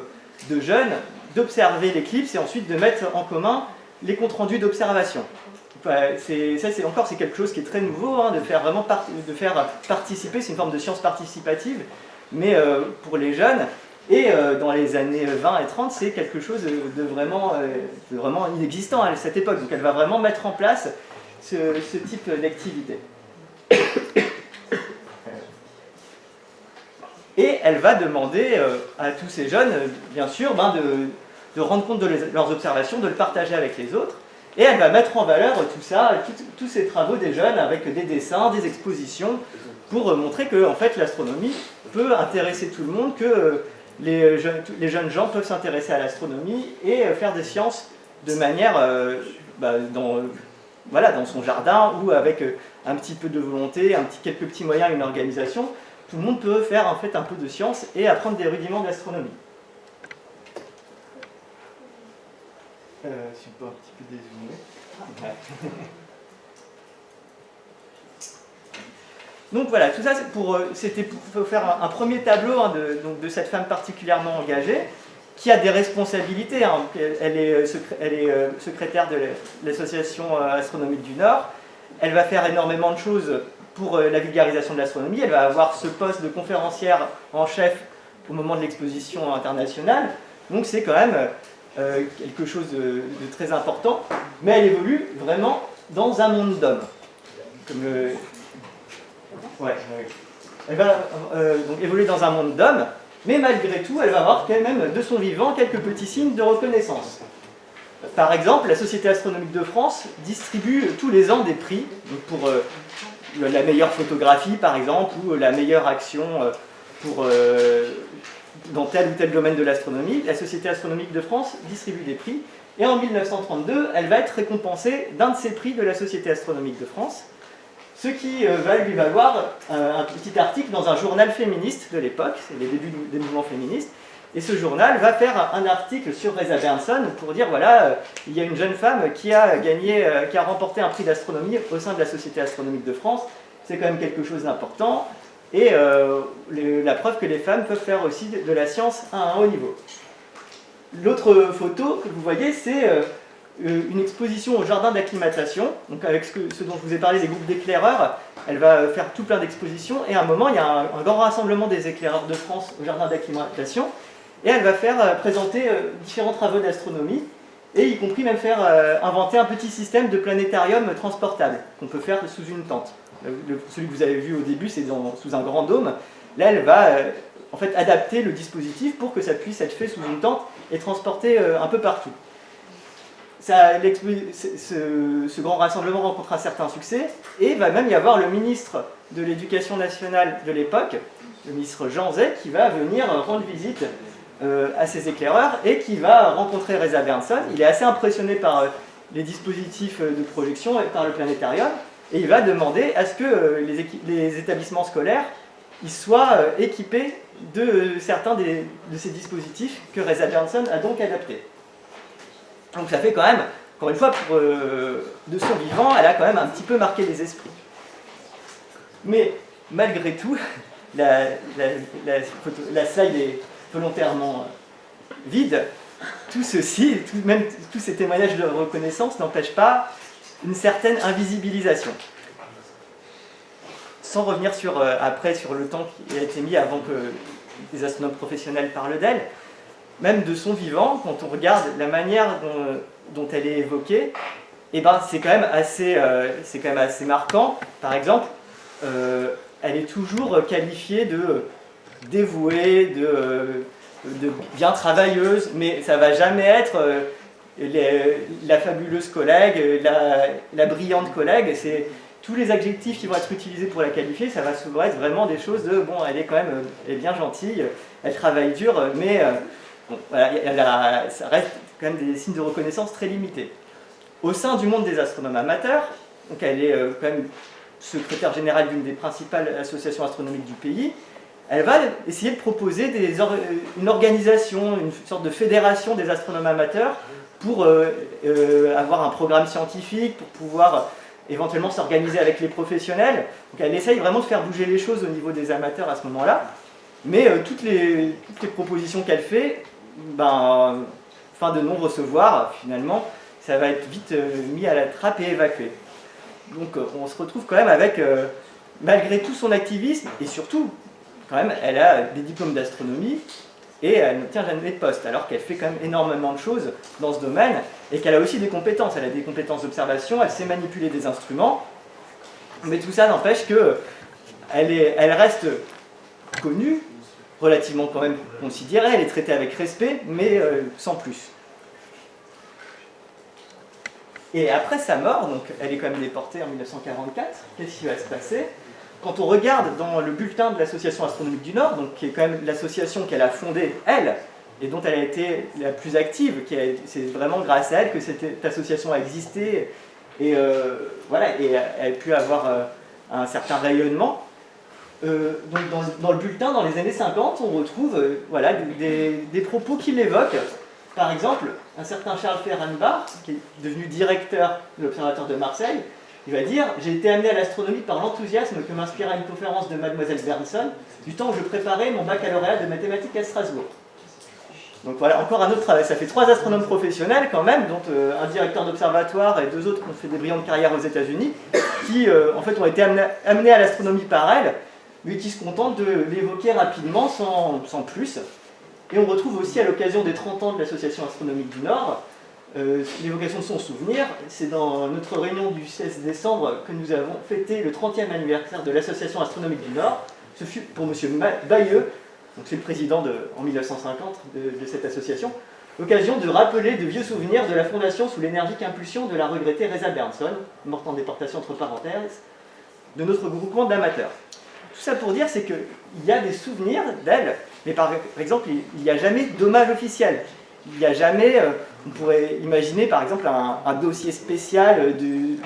de jeunes d'observer l'éclipse et ensuite de mettre en commun les comptes rendus d'observation. C'est quelque chose qui est très nouveau, hein, de faire participer, c'est une forme de science participative, mais pour les jeunes. Et dans les années 20 et 30, c'est quelque chose de vraiment inexistant à cette époque. Donc elle va vraiment mettre en place ce type d'activité. Et elle va demander à tous ces jeunes, bien sûr, de rendre compte de leurs observations, de le partager avec les autres. Et elle va mettre en valeur tout ça, tous ces travaux des jeunes avec des dessins, des expositions, pour montrer que en fait, l'astronomie peut intéresser tout le monde, que les jeunes gens peuvent s'intéresser à l'astronomie et faire des sciences de manière dans son jardin ou avec un petit peu de volonté, quelques petits moyens, une organisation. Tout le monde peut faire en fait un peu de science et apprendre des rudiments d'astronomie. Si on peut un petit peu dézoomer. Donc voilà, tout ça c'était pour faire un premier tableau de cette femme particulièrement engagée, qui a des responsabilités. Hein. Elle est secrétaire de l'Association astronomique du Nord. Elle va faire énormément de choses pour la vulgarisation de l'astronomie. Elle va avoir ce poste de conférencière en chef au moment de l'exposition internationale. Donc c'est quand même quelque chose de très important. Mais elle évolue vraiment dans un monde d'hommes. Elle va donc évoluer dans un monde d'hommes, mais malgré tout, elle va avoir quand même de son vivant quelques petits signes de reconnaissance. Par exemple, la Société astronomique de France distribue tous les ans des prix pour la meilleure photographie, par exemple, ou la meilleure action dans tel ou tel domaine de l'astronomie. La Société astronomique de France distribue des prix, et en 1932, elle va être récompensée d'un de ces prix de la Société astronomique de France, ce qui va lui valoir un petit article dans un journal féministe de l'époque, c'est les débuts des mouvements féministes, et ce journal va faire un article sur Reza Bernson pour dire voilà, il y a une jeune femme qui a remporté un prix d'astronomie au sein de la Société astronomique de France, c'est quand même quelque chose d'important, et la preuve que les femmes peuvent faire aussi de la science à un haut niveau. L'autre photo que vous voyez, c'est une exposition au jardin d'acclimatation, donc avec ce dont je vous ai parlé, des groupes d'éclaireurs. Elle va faire tout plein d'expositions, et à un moment, il y a un grand rassemblement des éclaireurs de France au jardin d'acclimatation, et elle va faire présenter différents travaux d'astronomie, et y compris même faire inventer un petit système de planétarium transportable, qu'on peut faire sous une tente. Celui que vous avez vu au début, c'est sous un grand dôme. Là, elle va en fait adapter le dispositif pour que ça puisse être fait sous une tente et transporté un peu partout. Ce grand rassemblement rencontre un certain succès, et va même y avoir le ministre de l'Éducation nationale de l'époque, le ministre Jean Zay, qui va venir rendre visite à ces éclaireurs et qui va rencontrer Reza Bernson. Il est assez impressionné par les dispositifs de projection et par le planétarium, et il va demander à ce que les établissements scolaires soient équipés de certains de ces dispositifs que Reza Bernson a donc adaptés. Donc ça fait quand même, encore une fois, de son vivant, elle a quand même un petit peu marqué les esprits. Mais malgré tout, la slide est volontairement vide. Tout ceci, même tous ces témoignages de reconnaissance n'empêchent pas une certaine invisibilisation. Sans revenir après sur le temps qui a été mis avant que les astronomes professionnels parlent d'elle, même de son vivant, quand on regarde la manière dont elle est évoquée, c'est quand même assez marquant. Par exemple, elle est toujours qualifiée de dévouée, de bien travailleuse, mais ça ne va jamais être la fabuleuse collègue, la brillante collègue. tous les adjectifs qui vont être utilisés pour la qualifier, ça va souvent être vraiment des choses de bon, elle est quand même elle est bien gentille, elle travaille dur, mais bon, voilà, ça reste quand même des signes de reconnaissance très limités. Au sein du monde des astronomes amateurs, donc elle est quand même secrétaire générale d'une des principales associations astronomiques du pays, elle va essayer de proposer une organisation, une sorte de fédération des astronomes amateurs pour avoir un programme scientifique, pour pouvoir éventuellement s'organiser avec les professionnels. Donc elle essaye vraiment de faire bouger les choses au niveau des amateurs à ce moment-là. Mais toutes les propositions qu'elle fait, fin de non-recevoir, finalement, ça va être vite mis à la trappe et évacué. Donc on se retrouve quand même avec, malgré tout son activisme, et surtout, quand même, elle a des diplômes d'astronomie, et elle n'obtient jamais de poste, alors qu'elle fait quand même énormément de choses dans ce domaine, et qu'elle a aussi des compétences. Elle a des compétences d'observation, elle sait manipuler des instruments, mais tout ça n'empêche qu'elle reste connue, relativement quand même considérée, elle est traitée avec respect, mais sans plus. Et après sa mort, donc elle est quand même déportée en 1944, qu'est-ce qui va se passer ? Quand on regarde dans le bulletin de l'Association astronomique du Nord, donc qui est quand même l'association qu'elle a fondée, elle, et dont elle a été la plus active, c'est vraiment grâce à elle que cette association a existé, et voilà, et elle a pu avoir un certain rayonnement. Donc dans le bulletin, dans les années 50, on retrouve voilà, des propos qui l'évoquent. Par exemple, un certain Charles Fehrenbach, qui est devenu directeur de l'Observatoire de Marseille, il va dire « J'ai été amené à l'astronomie par l'enthousiasme que m'inspira une conférence de Mademoiselle Bernson du temps où je préparais mon baccalauréat de mathématiques à Strasbourg. » Donc voilà, encore un autre travail. Ça fait 3 astronomes professionnels quand même, dont un directeur d'observatoire et 2 autres qui ont fait des brillantes carrières aux États-Unis, qui en fait ont été amenés à l'astronomie par elle, mais qui se contentent de l'évoquer rapidement sans plus. Et on retrouve aussi à l'occasion des 30 ans de l'Association astronomique du Nord, l'évocation de son souvenir. C'est dans notre réunion du 16 décembre que nous avons fêté le 30e anniversaire de l'Association astronomique du Nord. Ce fut pour M. Bayeux, donc c'est le président en 1950 de cette association, l'occasion de rappeler de vieux souvenirs de la fondation sous l'énergique impulsion de la regrettée Reza Bernson, morte en déportation entre parenthèses, de notre groupement d'amateurs. Tout ça pour dire, c'est qu'il y a des souvenirs d'elle, mais par exemple, il n'y a jamais d'hommage officiel. Il n'y a jamais, on pourrait imaginer par exemple un dossier spécial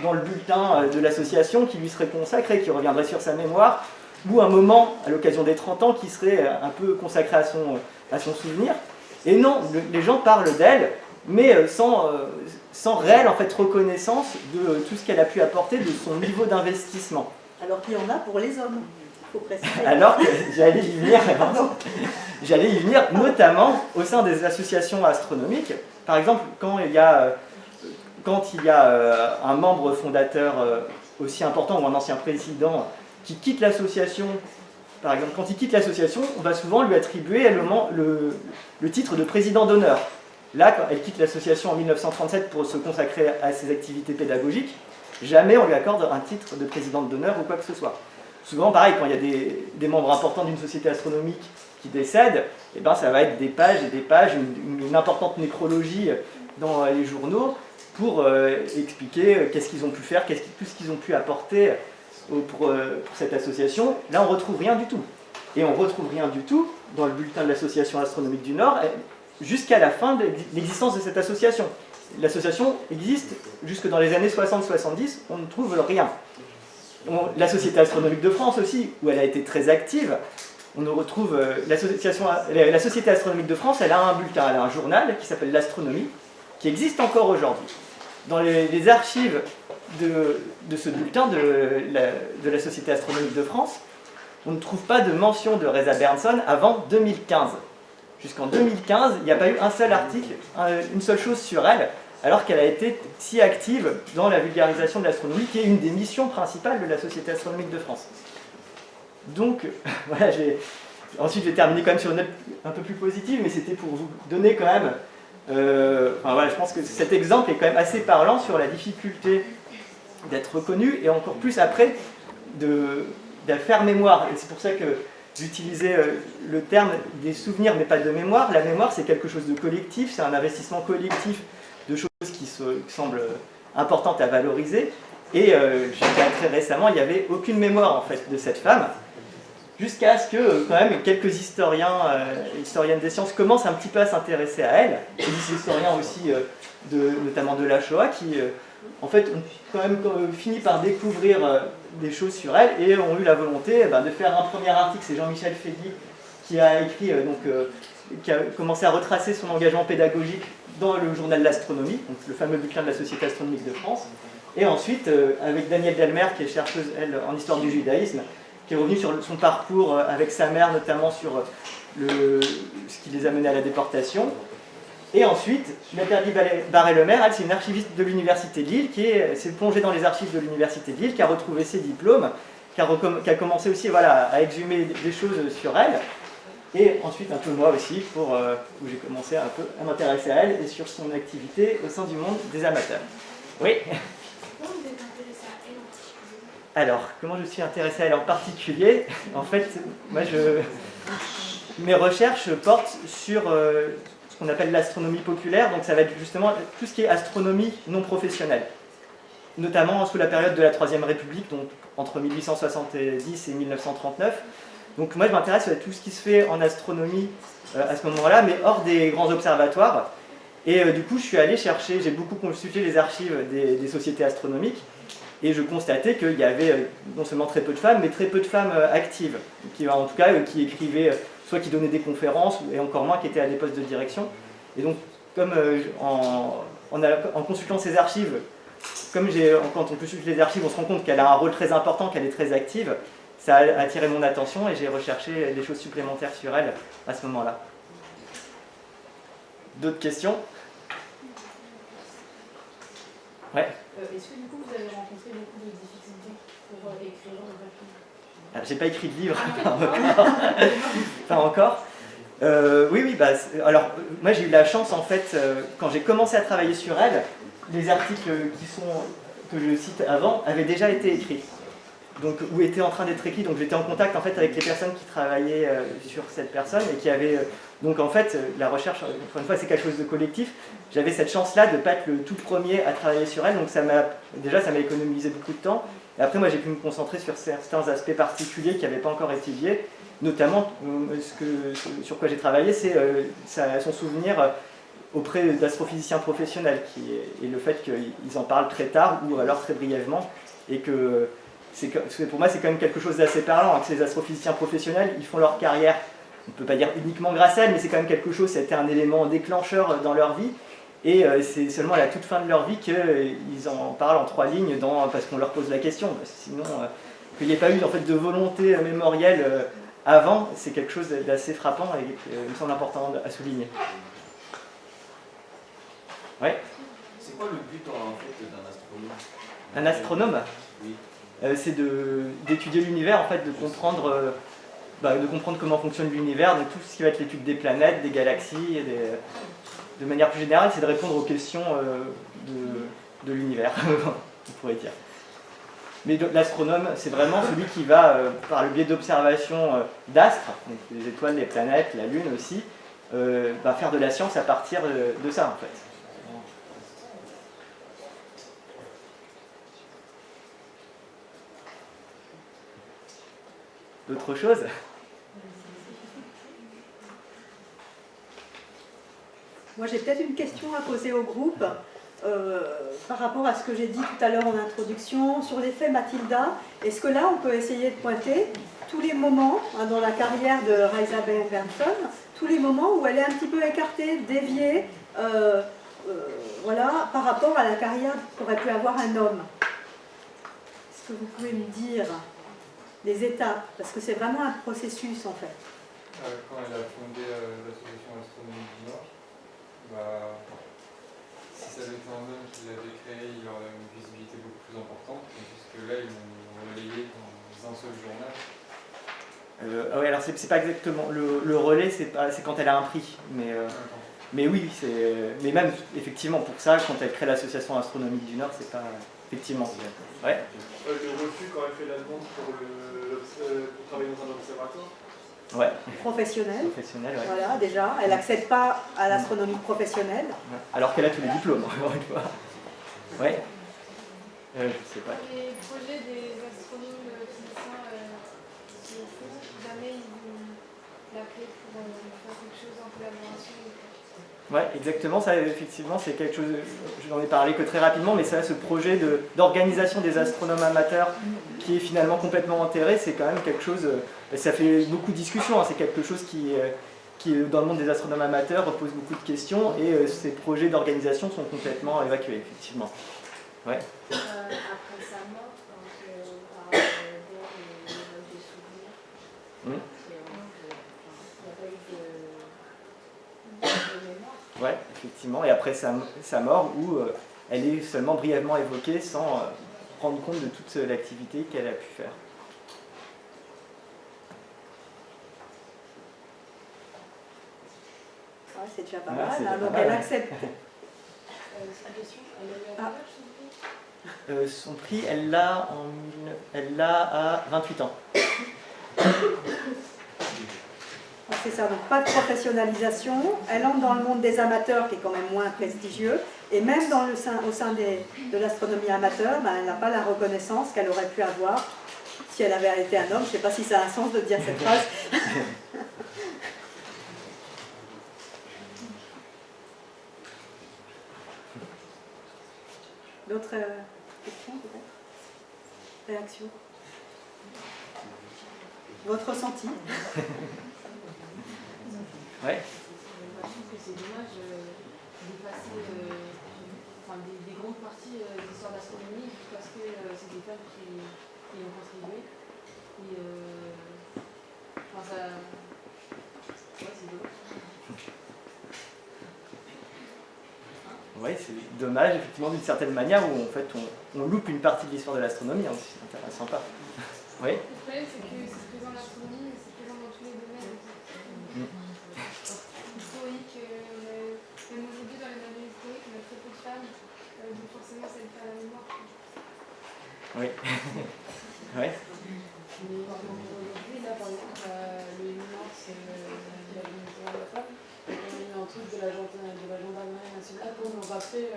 dans le bulletin de l'association qui lui serait consacré, qui reviendrait sur sa mémoire, ou un moment à l'occasion des 30 ans qui serait un peu consacré à son souvenir. Et non, les gens parlent d'elle, mais sans réelle en fait, reconnaissance de tout ce qu'elle a pu apporter, de son niveau d'investissement. Alors qu'il y en a pour les hommes. Alors que j'allais y venir notamment au sein des associations astronomiques. Par exemple, quand il y a un membre fondateur aussi important ou un ancien président qui quitte l'association, par exemple, quand il quitte l'association, on va souvent lui attribuer le titre de président d'honneur. Là, quand elle quitte l'association en 1937 pour se consacrer à ses activités pédagogiques, jamais on lui accorde un titre de présidente d'honneur ou quoi que ce soit. Souvent, pareil, quand il y a des membres importants d'une société astronomique qui décèdent, eh ben, ça va être des pages et des pages, une importante nécrologie dans les journaux pour expliquer qu'est-ce qu'ils ont pu faire, tout ce qu'ils ont pu apporter pour cette association. Là, on ne retrouve rien du tout. Et on ne retrouve rien du tout dans le bulletin de l'Association astronomique du Nord jusqu'à la fin de l'existence de cette association. L'association existe jusque dans les années 60-70, on ne trouve rien. La Société astronomique de France aussi, où elle a été très active, on retrouve la Société astronomique de France, elle a un bulletin, elle a un journal qui s'appelle l'Astronomie, qui existe encore aujourd'hui. Dans les archives de ce bulletin de la Société astronomique de France, on ne trouve pas de mention de Reza Bernson avant 2015. Jusqu'en 2015, il n'y a pas eu un seul article, une seule chose sur elle, alors qu'elle a été si active dans la vulgarisation de l'astronomie, qui est une des missions principales de la Société astronomique de France. Donc, voilà, ensuite je vais terminer quand même sur une note un peu plus positive, mais c'était pour vous donner quand même... voilà, je pense que cet exemple est quand même assez parlant sur la difficulté d'être reconnu, et encore plus après, de faire mémoire. Et c'est pour ça que j'utilisais le terme des souvenirs, mais pas de mémoire. La mémoire, c'est quelque chose de collectif, c'est un investissement collectif de choses qui semblent importantes à valoriser. Et jusqu'à très récemment, il n'y avait aucune mémoire en fait de cette femme, jusqu'à ce que quand même quelques historiens, historiennes des sciences commencent un petit peu à s'intéresser à elle, et des historiens aussi, notamment de la Shoah, qui en fait ont quand même fini par découvrir des choses sur elle et ont eu la volonté de faire un premier article. C'est Jean-Michel Fédy qui a écrit, qui a commencé à retracer son engagement pédagogique dans le journal de l'astronomie, donc le fameux bulletin de la Société astronomique de France. Et ensuite, avec Danielle Delmer, qui est chercheuse, elle, en histoire du judaïsme, qui est revenue sur son parcours avec sa mère, notamment sur ce qui les a menés à la déportation. Et ensuite, Nathalie Barré-Lemaire, elle, c'est une archiviste de l'Université de Lille, qui s'est plongée dans les archives de l'Université de Lille, qui a retrouvé ses diplômes, qui a commencé aussi à exhumer des choses sur elle. Et ensuite, un peu moi aussi, où j'ai commencé un peu à m'intéresser à elle et sur son activité au sein du monde des amateurs. Oui. Pourquoi vous êtes intéressé à elle en particulier? Alors, comment je suis intéressé à elle en particulier? En fait, moi, mes recherches portent sur ce qu'on appelle l'astronomie populaire, donc ça va être justement tout ce qui est astronomie non professionnelle, notamment sous la période de la Troisième République, donc entre 1870 et 1939. Donc moi je m'intéresse à tout ce qui se fait en astronomie à ce moment-là, mais hors des grands observatoires. Et du coup je suis allé chercher, j'ai beaucoup consulté les archives des sociétés astronomiques, et je constatais qu'il y avait non seulement très peu de femmes, mais très peu de femmes actives, en tout cas qui écrivaient, soit qui donnaient des conférences, et encore moins qui étaient à des postes de direction. Et donc comme en consultant ces archives, quand on consulte les archives, on se rend compte qu'elle a un rôle très important, qu'elle est très active. Ça a attiré mon attention et j'ai recherché des choses supplémentaires sur elle à ce moment-là. D'autres questions? Ouais. Est-ce que du coup vous avez rencontré beaucoup de difficultés pour écrire un papier? Alors, j'ai pas écrit de livre, pas encore. Oui, alors moi j'ai eu la chance en fait, quand j'ai commencé à travailler sur elle, les articles que je cite avant avaient déjà été écrits. Donc, ou étaient en train d'être écrits, donc j'étais en contact en fait avec les personnes qui travaillaient sur cette personne et qui avaient donc en fait la recherche, encore une fois c'est quelque chose de collectif. J'avais cette chance-là de ne pas être le tout premier à travailler sur elle, donc ça m'a économisé beaucoup de temps. Et après moi j'ai pu me concentrer sur certains aspects particuliers qui n'avaient pas encore été étudiés, notamment sur quoi j'ai travaillé, c'est son souvenir auprès d'astrophysiciens professionnels, et le fait qu'ils en parlent très tard ou alors très brièvement, et que pour moi c'est quand même quelque chose d'assez parlant, que ces astrophysiciens professionnels, ils font leur carrière, on ne peut pas dire uniquement grâce à elle, mais c'est quand même quelque chose, c'était un élément déclencheur dans leur vie, et c'est seulement à la toute fin de leur vie qu'ils en parlent en 3 lignes, parce qu'on leur pose la question, parce que sinon, qu'il n'y ait pas eu en fait, de volonté mémorielle avant, c'est quelque chose d'assez frappant et il me semble important à souligner. Ouais. C'est quoi le but en fait d'un astronome? Un astronome? Oui. C'est d'étudier l'univers, en fait, de comprendre comment fonctionne l'univers, donc tout ce qui va être l'étude des planètes, des galaxies, de manière plus générale, c'est de répondre aux questions de l'univers, on pourrait dire. Mais l'astronome, c'est vraiment celui qui va, par le biais d'observations d'astres, donc les étoiles, les planètes, la Lune aussi, faire de la science à partir de ça, en fait. D'autres choses? Moi, j'ai peut-être une question à poser au groupe par rapport à ce que j'ai dit tout à l'heure en introduction sur l'effet Mathilda. Est-ce que là, on peut essayer de pointer tous les moments dans la carrière de Reisa Bernson, tous les moments où elle est un petit peu écartée, déviée, voilà, par rapport à la carrière qu'aurait pu avoir un homme? Est-ce que vous pouvez me dire les étapes, parce que c'est vraiment un processus en fait. Quand elle a fondé l'association astronomique du Nord, si ça avait été un homme qui l'avait créé, il aurait une visibilité beaucoup plus importante, puisque là ils l'ont relayé dans un seul journal. Oui, alors c'est pas exactement le relais, c'est quand elle a un prix, mais oui, mais même effectivement pour ça, quand elle crée l'association astronomique du Nord, c'est pas effectivement. Ouais. Le refus quand elle fait la demande pour travailler dans un observatoire. Ouais. Professionnelle. Professionnelle, ouais. Voilà, déjà, elle n'accède pas à l'astronomie professionnelle. Ouais. Alors qu'elle a tous les diplômes, encore une fois. Ouais. Je sais pas. Les projets des astronomes physiciens qui font, jamais ils vont l'appeler pour faire quelque chose en collaboration. Ouais, exactement, ça effectivement c'est quelque chose, je n'en ai parlé que très rapidement, mais ça, ce projet d'organisation des astronomes amateurs qui est finalement complètement enterré, c'est quand même quelque chose, ça fait beaucoup de discussions, hein, c'est quelque chose qui dans le monde des astronomes amateurs pose beaucoup de questions et ces projets d'organisation sont complètement évacués, effectivement. Ouais. Après sa mort, donc, par des souvenirs, il n'y a pas eu de mémoire. Ouais, effectivement, et après sa mort, où elle est seulement brièvement évoquée sans rendre compte de toute l'activité qu'elle a pu faire. Ouais, c'est déjà pas Ouais, mal, c'est hein, déjà donc pas elle mal. accepte. C'est une question, elle a eu un âge, Son prix, elle l'a à 28 ans. C'est ça, donc pas de professionnalisation. Elle entre dans le monde des amateurs, qui est quand même moins prestigieux. Et même au sein de l'astronomie amateur, ben, elle n'a pas la reconnaissance qu'elle aurait pu avoir si elle avait été un homme. Je ne sais pas si ça a un sens de dire cette phrase. D'autres questions peut-être? Réactions? Votre ressenti? Ouais. je trouve que c'est dommage d'effacer des grandes parties de l'histoire de l'astronomie juste parce que c'est des femmes qui ont contribué. Et ça. Ouais, c'est dommage. Oui, c'est dommage, effectivement, d'une certaine manière, où en fait on loupe une partie de l'histoire de l'astronomie, hein, c'est intéressant pas. Oui. Le problème, c'est que c'est présent en astronomie, mais c'est présent dans tous les domaines. Historique, même aujourd'hui dans les manuels historiques, on a très peu de femmes, donc forcément ça ne fait pas la mémoire. Oui. Oui. Mais aujourd'hui, là par exemple, le 8 mars, la journée de la femme, on a eu un truc de la gendarmerie nationale pour nous rappeler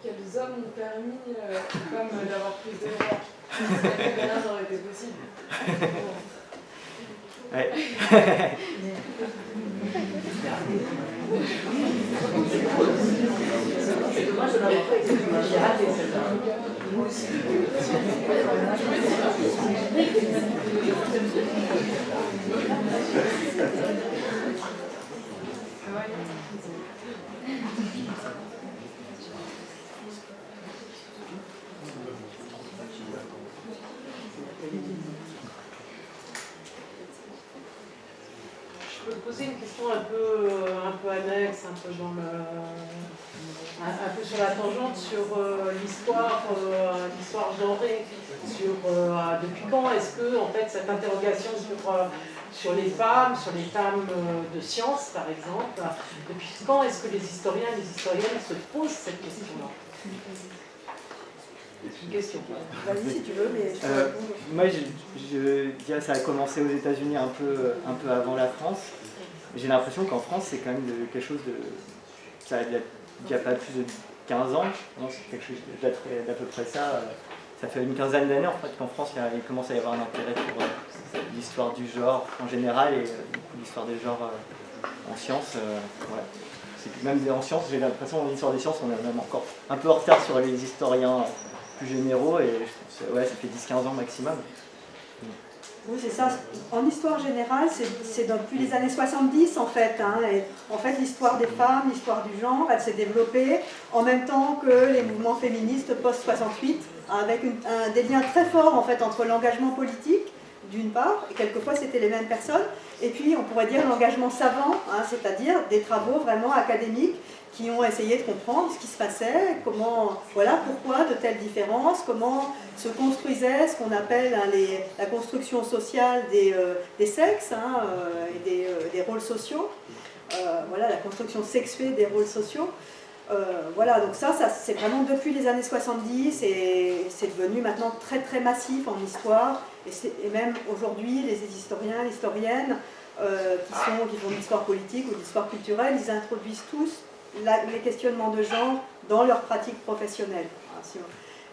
quels hommes ont permis aux femmes d'avoir plus de droits. Rien n'aurait été possible. Ouais. C'est dommage de l'avoir fait, j'ai raté celle-là. Moi aussi. Je peux poser une question un peu annexe, un peu dans un peu sur la tangente, sur l'histoire genrée, sur depuis quand est-ce que en fait cette interrogation sur les femmes de science par exemple, depuis quand est-ce que les historiens et les historiennes se posent cette question-là? C'est une question. Vas-y si tu veux, mais moi, je dirais que ça a commencé aux États-Unis un peu avant la France. J'ai l'impression qu'en France, c'est quand même quelque chose de. Ça a déjà pas plus de 15 ans, non, c'est quelque chose d'à peu près ça. Ça fait une quinzaine d'années en fait qu'en France, il commence à y avoir un intérêt pour l'histoire du genre en général et beaucoup l'histoire des genres en sciences. Ouais. C'est que même en sciences, j'ai l'impression qu'en histoire des sciences, on est même encore un peu en retard sur les historiens plus généraux et je pense, ouais, ça fait 10-15 ans maximum. oui, c'est ça. En histoire générale, c'est depuis les années 70 en fait. Hein, et en fait, l'histoire des femmes, l'histoire du genre, elle s'est développée en même temps que les mouvements féministes post-68, avec des liens très forts en fait entre l'engagement politique d'une part, et quelquefois c'était les mêmes personnes, et puis on pourrait dire l'engagement savant, hein, c'est-à-dire des travaux vraiment académiques qui ont essayé de comprendre ce qui se passait, comment, voilà, pourquoi de telles différences, comment se construisait ce qu'on appelle hein, la construction sociale des sexes hein, et des rôles sociaux, voilà, la construction sexuée des rôles sociaux. Voilà, donc ça c'est vraiment depuis les années 70 et c'est devenu maintenant très très massif en histoire et même aujourd'hui les historiens, les historiennes qui font de l'histoire politique ou de l'histoire culturelle, ils introduisent tous les questionnements de genre dans leur pratique professionnelle.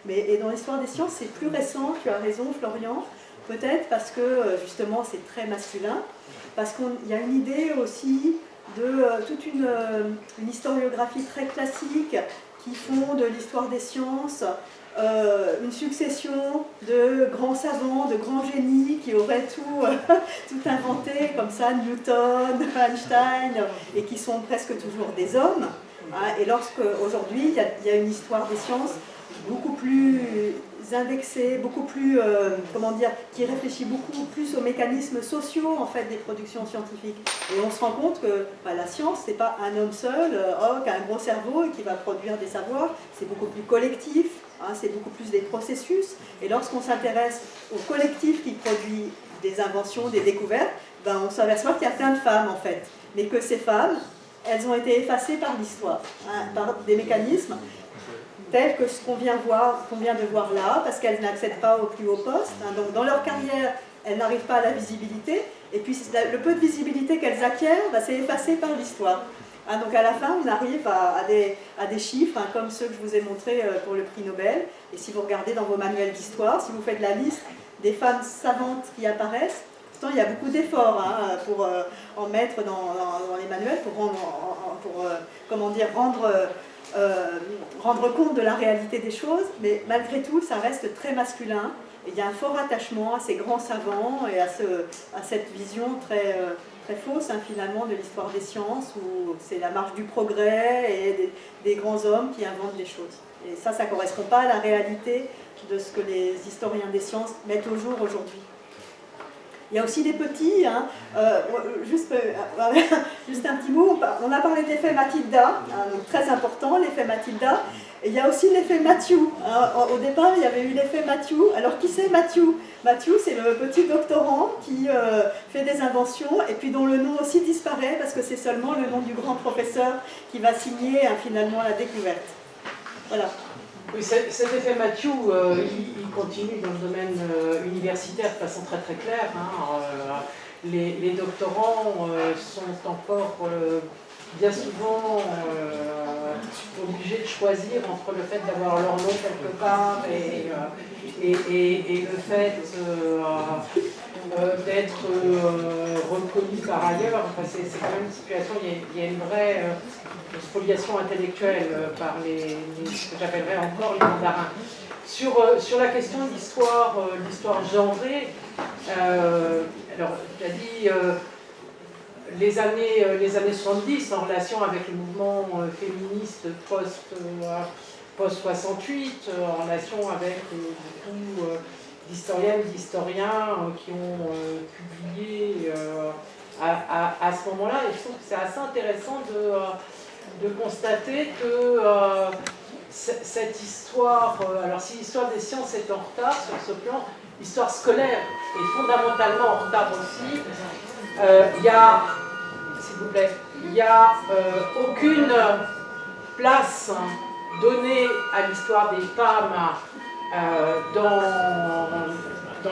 Et dans l'histoire des sciences, c'est plus récent, tu as raison Florian, peut-être parce que justement c'est très masculin, parce qu'il y a une idée aussi de toute une historiographie très classique qui font de l'histoire des sciences une succession de grands savants, de grands génies qui auraient tout inventé, comme ça, Newton, Einstein, et qui sont presque toujours des hommes. Hein, et lorsqu'aujourd'hui, il y a une histoire des sciences beaucoup plus indexée, beaucoup plus, qui réfléchit beaucoup plus aux mécanismes sociaux en fait des productions scientifiques. Et on se rend compte que la science, c'est pas un homme seul, qui a un gros cerveau et qui va produire des savoirs, c'est beaucoup plus collectif, hein, c'est beaucoup plus des processus. Et lorsqu'on s'intéresse au collectif qui produit des inventions, des découvertes, on s'aperçoit qu'il y a plein de femmes en fait, mais que ces femmes, elles ont été effacées par l'histoire, hein, par des mécanismes tels que ce qu'on vient de voir là, parce qu'elles n'accèdent pas au plus haut poste. Hein, donc dans leur carrière, elles n'arrivent pas à la visibilité, et puis le peu de visibilité qu'elles acquièrent, c'est effacé par l'histoire. Hein, donc à la fin, on arrive à des chiffres, hein, comme ceux que je vous ai montrés pour le prix Nobel. Et si vous regardez dans vos manuels d'histoire, si vous faites la liste des femmes savantes qui apparaissent, pourtant il y a beaucoup d'efforts hein, pour en mettre dans les manuels, pour rendre compte de la réalité des choses, mais malgré tout, ça reste très masculin. Et il y a un fort attachement à ces grands savants et à cette vision très fausse, hein, finalement, de l'histoire des sciences, où c'est la marche du progrès et des grands hommes qui inventent des choses. Et ça ne correspond pas à la réalité de ce que les historiens des sciences mettent au jour aujourd'hui. Il y a aussi des petits, hein, juste un petit mot, on a parlé de l'effet Matilda, hein, donc très important, l'effet Matilda, et il y a aussi l'effet Matthew. Hein, au départ, il y avait eu l'effet Matthew. Alors qui c'est Matthew? Matthew, c'est le petit doctorant qui fait des inventions et puis dont le nom aussi disparaît parce que c'est seulement le nom du grand professeur qui va signer finalement la découverte. Voilà. Oui, cet effet Matthew, il continue dans le domaine universitaire de façon très très claire. Hein. Les doctorants sont encore bien souvent obligés de choisir entre le fait d'avoir leur nom quelque part et le fait d'être reconnu par ailleurs. Enfin, c'est quand même une situation, il y a une vraie spoliation intellectuelle par ce que j'appellerais encore les mandarins. Sur la question de l'histoire genrée, alors tu as dit les années 70 en relation avec le mouvement féministe post-68, en relation avec beaucoup d'historiennes, d'historiens qui ont publié à ce moment-là. Et je trouve que c'est assez intéressant de constater que cette histoire, alors si l'histoire des sciences est en retard sur ce plan, l'histoire scolaire est fondamentalement en retard aussi. Il y a, s'il vous plaît, il n'y a aucune place donnée à l'histoire des femmes dans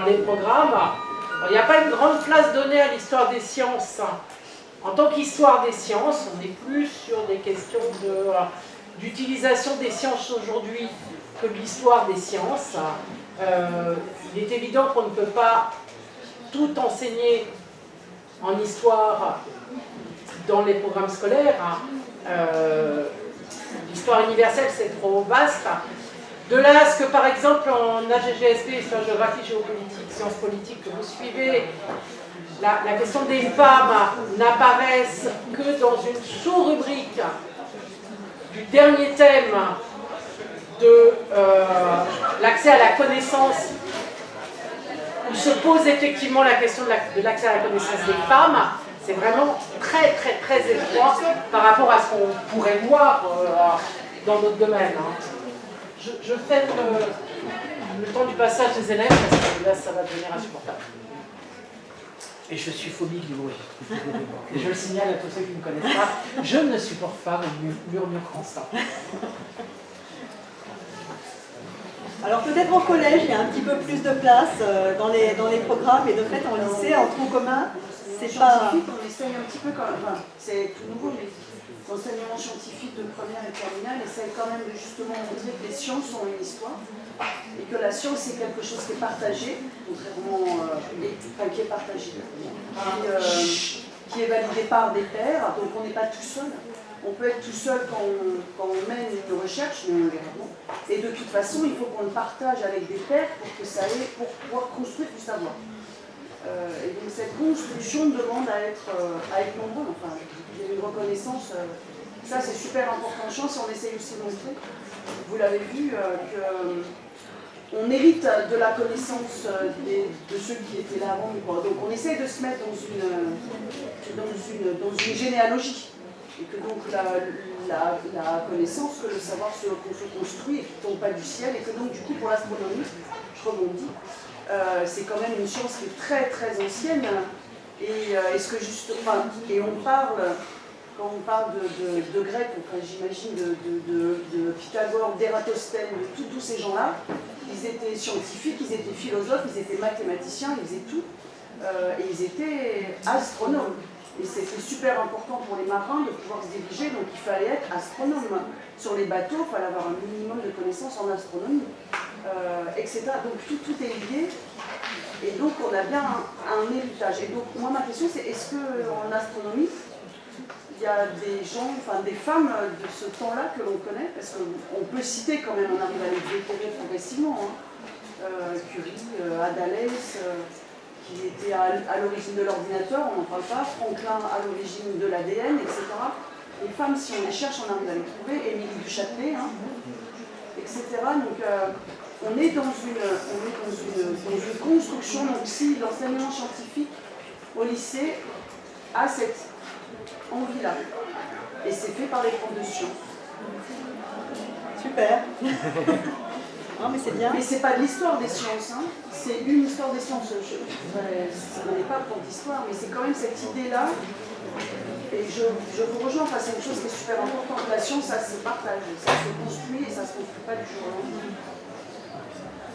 les programmes. Alors, il n'y a pas une grande place donnée à l'histoire des sciences. En tant qu'histoire des sciences, on est plus sur des questions d'utilisation des sciences aujourd'hui que de l'histoire des sciences. Il est évident qu'on ne peut pas tout enseigner en histoire dans les programmes scolaires. L'histoire universelle, c'est trop vaste. De là à ce que, par exemple, en AGGSP, histoire, géographie, géopolitique, sciences politiques, que vous suivez, la question des femmes n'apparaisse que dans une sous-rubrique du dernier thème de l'accès à la connaissance, où se pose effectivement la question de l'accès à la connaissance des femmes. C'est vraiment très très très étroit par rapport à ce qu'on pourrait voir dans d'autres domaines. Je fais le temps du passage des élèves parce que là ça va devenir insupportable. Et je suis phobique du bruit. Et je le signale à tous ceux qui ne me connaissent pas, je ne supporte pas le murmure constant. Alors peut-être en collège, il y a un petit peu plus de place dans les programmes, et de fait en lycée, en tronc commun, c'est pas... On essaye un petit peu quand même, enfin, c'est tout nouveau, mais l'enseignement scientifique de première et terminale essaie quand même de justement montrer que les sciences ont une histoire et que la science c'est quelque chose qui est partagé, contrairement qui est partagé, qui est validé par des pairs, donc on n'est pas tout seul. On peut être tout seul quand on mène une recherche, mais on le verra. Et de toute façon, il faut qu'on le partage avec des pairs pour pouvoir construire du savoir. Et donc cette construction demande à être nombreux. Enfin, il y a une reconnaissance. Ça, c'est super important. Je pense qu'on essaye aussi de montrer. Vous l'avez vu, qu'on hérite de la connaissance de ceux qui étaient là avant. Donc on essaye de se mettre dans une généalogie. Et que donc la connaissance, que le savoir se construit et qui ne tombe pas du ciel. Et que donc du coup pour l'astronomie, je rebondis, c'est quand même une science qui est très très ancienne. Et on parle, quand on parle de grec, enfin, j'imagine de Pythagore, d'Ératosthène, de tous ces gens-là, ils étaient scientifiques, ils étaient philosophes, ils étaient mathématiciens, ils faisaient tout. Et ils étaient astronomes. Et c'était super important pour les marins de pouvoir se diriger, donc il fallait être astronome. Sur les bateaux, il fallait avoir un minimum de connaissances en astronomie, etc. Donc tout est lié, et donc on a bien un héritage. Et donc moi ma question c'est, est-ce qu'en astronomie, il y a des gens, enfin des femmes de ce temps-là que l'on connaît, parce qu'on peut citer quand même, on arrive à les déterrer progressivement, Curie, Adalès, qui était à l'origine de l'ordinateur, on n'en parle pas, Franklin à l'origine de l'ADN, etc. Les femmes, si on les cherche, on arrive à les trouver, Émilie du Châtelet, etc. Donc on est dans une construction, donc si l'enseignement scientifique au lycée a cette envie-là, et c'est fait par les profs de sciences. Super. Non, mais c'est bien. Mais c'est pas de l'histoire des sciences, c'est une histoire des sciences. Je n'en ai pas prof d'histoire, mais c'est quand même cette idée-là. Et je vous rejoins, enfin, c'est une chose qui est super importante. La science, ça se partage, ça se construit et ça se construit pas du jour au lendemain.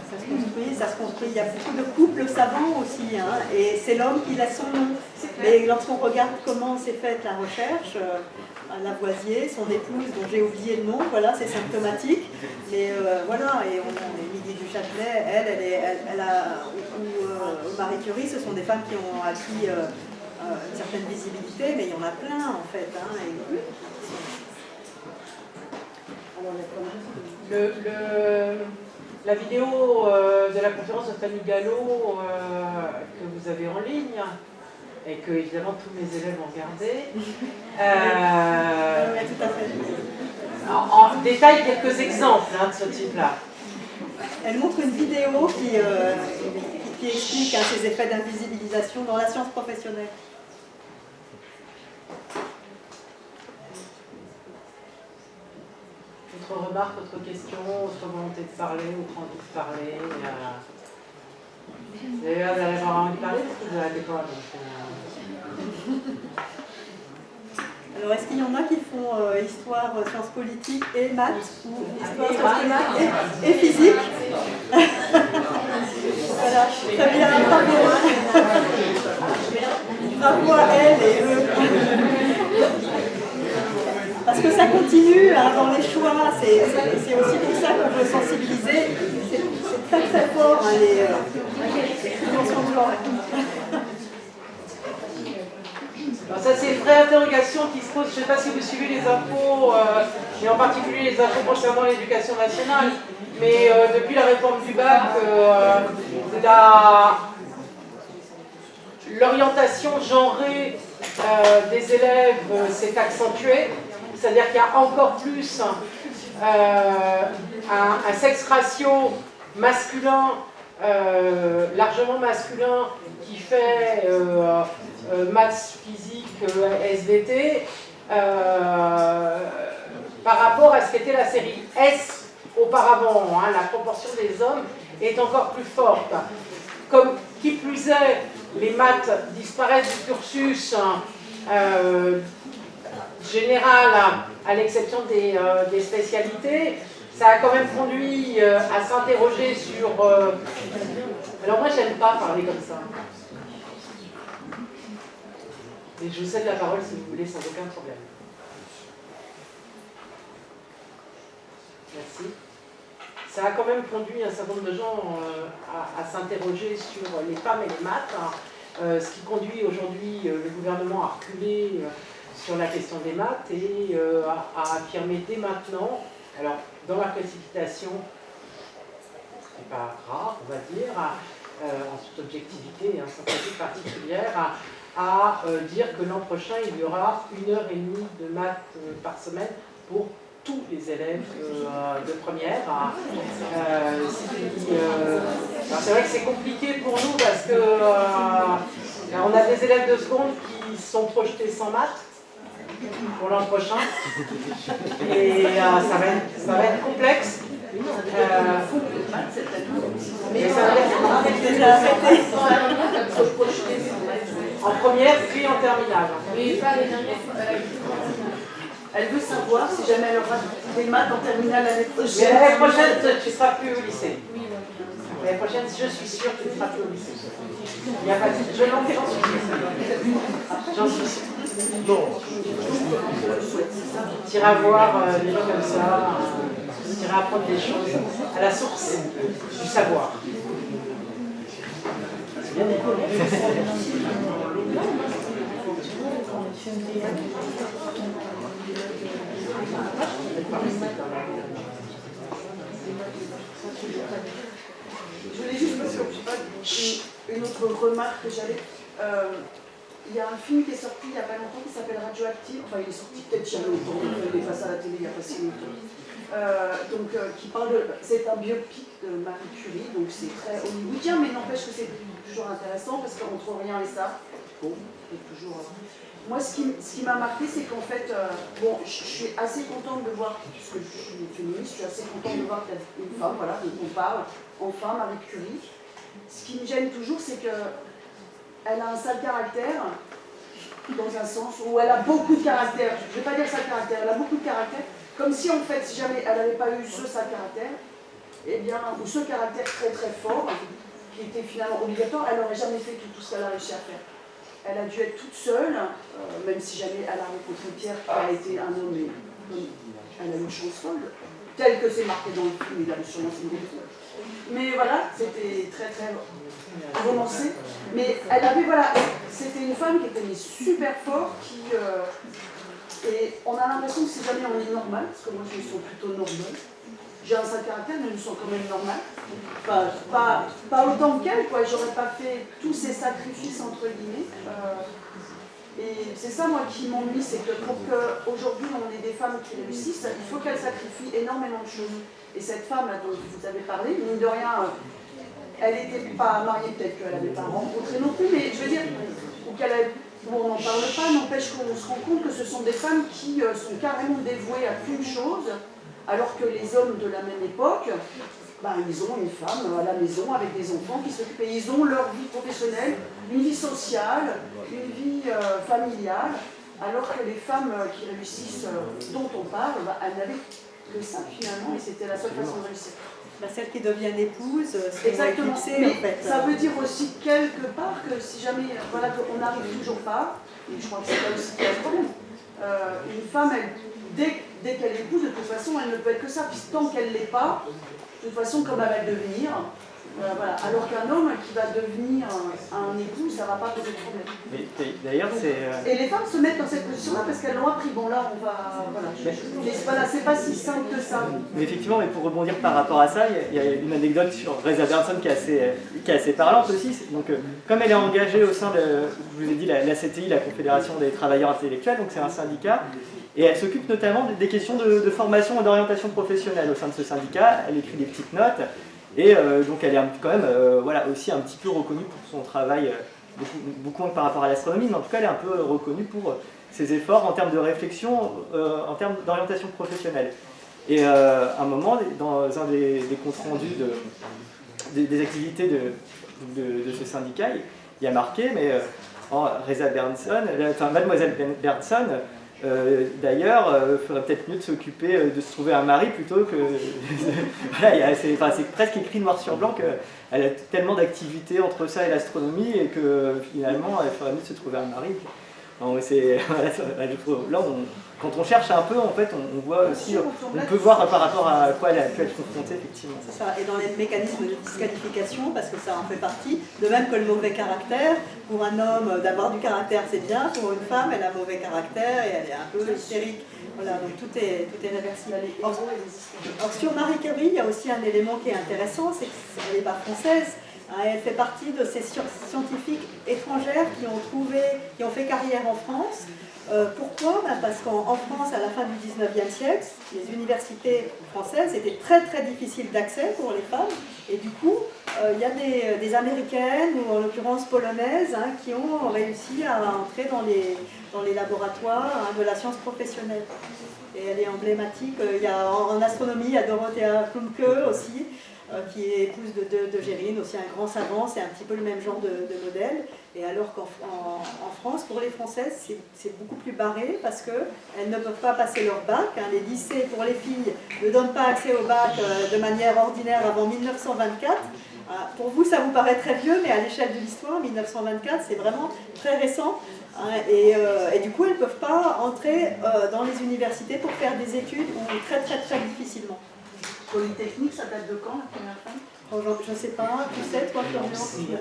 Ça se construit. Il y a beaucoup de couples savants aussi, et c'est l'homme qui laisse son nom. Mais lorsqu'on regarde comment s'est faite la recherche, Lavoisier, son épouse, dont j'ai oublié le nom, voilà, c'est symptomatique. Mais voilà, et on a Émilie du Châtelet, ou Marie Curie, ce sont des femmes qui ont acquis une certaine visibilité, mais il y en a plein en fait. La vidéo de la conférence de Fanny Gallo que vous avez en ligne, et que évidemment tous mes élèves ont regardé, Oui, tout à fait. en détaille quelques exemples de ce type-là. Elle montre une vidéo qui explique ces effets d'invisibilisation dans la science professionnelle. Autre remarque, autre question, autre volonté de parler, autre envie de parler. Vous avez l'air d'avoir envie de parler parce que vous n'arrêtez pas. Alors, est-ce qu'il y en a qui font histoire, sciences politiques et maths, ou histoire, sciences politiques et physique? Voilà, très bien, bravo. Bravo à elle et eux. Parce que ça continue dans les choix, c'est aussi pour ça qu'on veut sensibiliser. C'est très très fort les dimensions de genre. Alors ça c'est une vraie interrogation qui se pose, je ne sais pas si vous suivez les infos, et en particulier les infos concernant l'éducation nationale, mais depuis la réforme du bac, l'orientation genrée des élèves s'est accentuée, c'est-à-dire qu'il y a encore plus un sexe ratio masculin, largement masculin, qui fait maths, physique, SVT, par rapport à ce qu'était la série S auparavant. La proportion des hommes est encore plus forte. Comme qui plus est, les maths disparaissent du cursus général, à l'exception des spécialités. Ça a quand même conduit à s'interroger sur... Alors moi, j'aime pas parler comme ça. Et je vous cède la parole si vous voulez, sans aucun problème. ça a quand même conduit un certain nombre de gens à s'interroger sur les femmes et les maths, ce qui conduit aujourd'hui le gouvernement à reculer sur la question des maths et à affirmer dès maintenant, alors dans la précipitation, c'est pas rare, on va dire, en toute objectivité, sans pratique particulière, à dire que l'an prochain, il y aura 1h30 de maths par semaine pour tous les élèves de première. C'est vrai que c'est compliqué pour nous parce que on a des élèves de seconde qui sont projetés sans maths pour l'an prochain. Et ça va être complexe. Mais ça va être déjà arrêté. En première puis en terminale. Mais pas les dernières. Elle veut savoir si jamais elle aura des maths en terminale l'année prochaine. Mais l'année prochaine, tu ne seras plus au lycée. L'année prochaine, je suis sûre que tu ne seras plus au lycée. Il n'y a pas de... Je l'en suis sûre. J'en suis sûre. Bon. Tu iras voir des gens comme ça. Tu iras apprendre des choses à la source du savoir. Je voulais juste une autre remarque que j'avais. Il y a un film qui est sorti il n'y a pas longtemps qui s'appelle Radioactive. Enfin, il est sorti peut-être il y a longtemps, il est passé à la télé il n'y a pas si longtemps. Qui parle de. C'est un biopic de Marie Curie, donc c'est très hollywoodien, mais n'empêche que c'est toujours intéressant parce qu'on ne trouve rien et ça. Bon, c'est toujours. Moi, ce qui m'a marqué, c'est qu'en fait, bon, je suis assez contente de voir, puisque je suis féministe, je suis assez contente de voir qu'il y a une femme, voilà, dont on parle, enfin, Marie Curie. Ce qui me gêne toujours, c'est qu'elle a un sale caractère, dans un sens où elle a beaucoup de caractère. Je ne vais pas dire sale caractère, elle a beaucoup de caractère, comme si, en fait, si jamais elle n'avait pas eu ce sale caractère, eh bien, ou ce caractère très très fort, qui était finalement obligatoire, elle n'aurait jamais fait tout ce qu'elle a réussi à faire. Elle a dû être toute seule, même si jamais elle a rencontré Pierre, qui a été un homme, et elle a eu une chance folle, tel que c'est marqué dans le film, il a sûrement une folle. Mais voilà, c'était très très romancé. Mais elle avait, voilà, c'était une femme qui était super forte, et on a l'impression que si jamais on est normal, parce que moi je me sens plutôt normale, j'ai un sale caractère, mais je me sens quand même normale. Enfin, pas autant qu'elle, quoi. J'aurais pas fait tous ces sacrifices, entre guillemets. Et c'est ça, moi, qui m'ennuie, c'est que pour qu'aujourd'hui on ait des femmes qui réussissent, il faut qu'elles sacrifient énormément de choses. Et cette femme-là dont vous avez parlé, mine de rien, elle n'était pas mariée, peut-être qu'elle n'avait pas rencontré non plus, mais je veux dire, ou qu'elle a... Bon, on n'en parle pas, n'empêche qu'on se rend compte que ce sont des femmes qui sont carrément dévouées à qu'une chose, alors que les hommes de la même époque, ils ont une femme à la maison avec des enfants qui s'occupent, et ils ont leur vie professionnelle, une vie sociale, une vie familiale, alors que les femmes qui réussissent, dont on parle, elles n'avaient que ça finalement, et c'était la seule façon de réussir. Celles qui deviennent épouses, c'est exactement. éclipsé, mais en fait. Ça veut dire aussi quelque part que si jamais, voilà, on n'arrive toujours pas, et je crois que c'est là aussi qu'il y a le problème, une femme, dès qu'elle épouse, de toute façon, elle ne peut être que ça, puisque tant qu'elle ne l'est pas, de toute façon, comme elle va le devenir, voilà. Alors qu'un homme qui va devenir un époux, ça ne va pas poser de problème. D'ailleurs, c'est... Et les femmes se mettent dans cette position-là parce qu'elles l'ont appris. Bon, là, on va... Voilà. C'est pas si simple que ça. Mais effectivement, mais pour rebondir par rapport à ça, il y a une anecdote sur Reza Bernson qui est assez parlante aussi. Donc, comme elle est engagée au sein de, je vous ai dit, la CTI, la Confédération des travailleurs intellectuels, donc c'est un syndicat, et elle s'occupe notamment des questions de formation et d'orientation professionnelle au sein de ce syndicat. Elle écrit des petites notes. Et donc elle est quand même voilà, aussi un petit peu reconnue pour son travail, beaucoup moins que par rapport à l'astronomie, mais en tout cas elle est un peu reconnue pour ses efforts en termes de réflexion, en termes d'orientation professionnelle. Et à un moment, dans un des comptes rendus des activités de ce syndicat, il y a marqué, mais Reza Bernson, enfin Mademoiselle Bernson, d'ailleurs, il faudrait peut-être mieux de s'occuper de se trouver un mari plutôt que... voilà, c'est presque écrit noir sur blanc qu'elle a tellement d'activités entre ça et l'astronomie et que finalement, il faudrait mieux se trouver un mari. Là, quand on cherche un peu, en fait, on voit aussi, on peut voir par rapport à quoi elle a pu être confrontée, effectivement. C'est ça, et dans les mécanismes de disqualification, parce que ça en fait partie, de même que le mauvais caractère, pour un homme, d'avoir du caractère, c'est bien, pour une femme, elle a un mauvais caractère et elle est un peu hystérique. Voilà, donc tout est réversible. Or, sur Marie Curie, il y a aussi un élément qui est intéressant, c'est qu'elle n'est pas française. Elle fait partie de ces scientifiques étrangères qui ont fait carrière en France. Pourquoi? Parce qu'en France, à la fin du 19e siècle, les universités françaises étaient très très difficiles d'accès pour les femmes. Et du coup, il y a des Américaines, ou en l'occurrence polonaises, qui ont réussi à entrer dans les laboratoires de la science professionnelle. Et elle est emblématique. Il y a, en astronomie, il y a Dorothea Klumpke aussi, qui est épouse de Gérine, aussi un grand savant, c'est un petit peu le même genre de modèle. Et alors qu'en France, pour les Françaises, c'est beaucoup plus barré parce qu'elles ne peuvent pas passer leur bac. Les lycées pour les filles ne donnent pas accès au bac de manière ordinaire avant 1924. Pour vous, ça vous paraît très vieux, mais à l'échelle de l'histoire, 1924, c'est vraiment très récent. Et du coup, elles ne peuvent pas entrer dans les universités pour faire des études ou très très très difficilement. Polytechnique, ça date de quand, la première femme? Je ne sais pas, tu sais, toi, Florian? C'est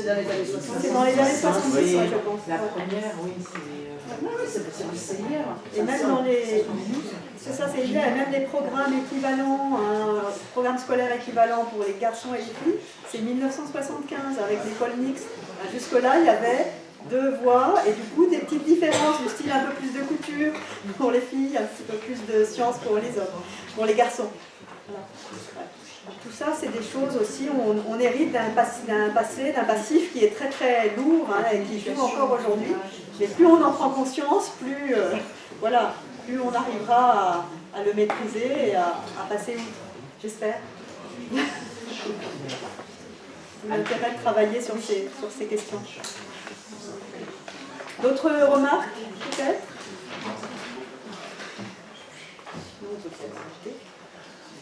dans les années 60. C'est dans les années 70, je pense. La première, oui, c'est hier. Et même dans les... C'est ça, c'est hier. Et même les programmes équivalents, programmes scolaires équivalents pour les garçons et les filles, c'est 1975 avec l'école mixte. Jusque-là, il y avait 2 voies et du coup des petites différences, du style un peu plus de couture pour les filles, un petit peu plus de sciences pour les hommes, pour les garçons. Voilà. Ouais. Tout ça, c'est des choses aussi, on hérite d'un passif qui est très très lourd et qui joue encore aujourd'hui. Mais plus on en prend conscience, plus, plus on arrivera à le maîtriser et à passer outre, j'espère. L'intérêt de travailler sur ces questions. D'autres remarques, peut-être?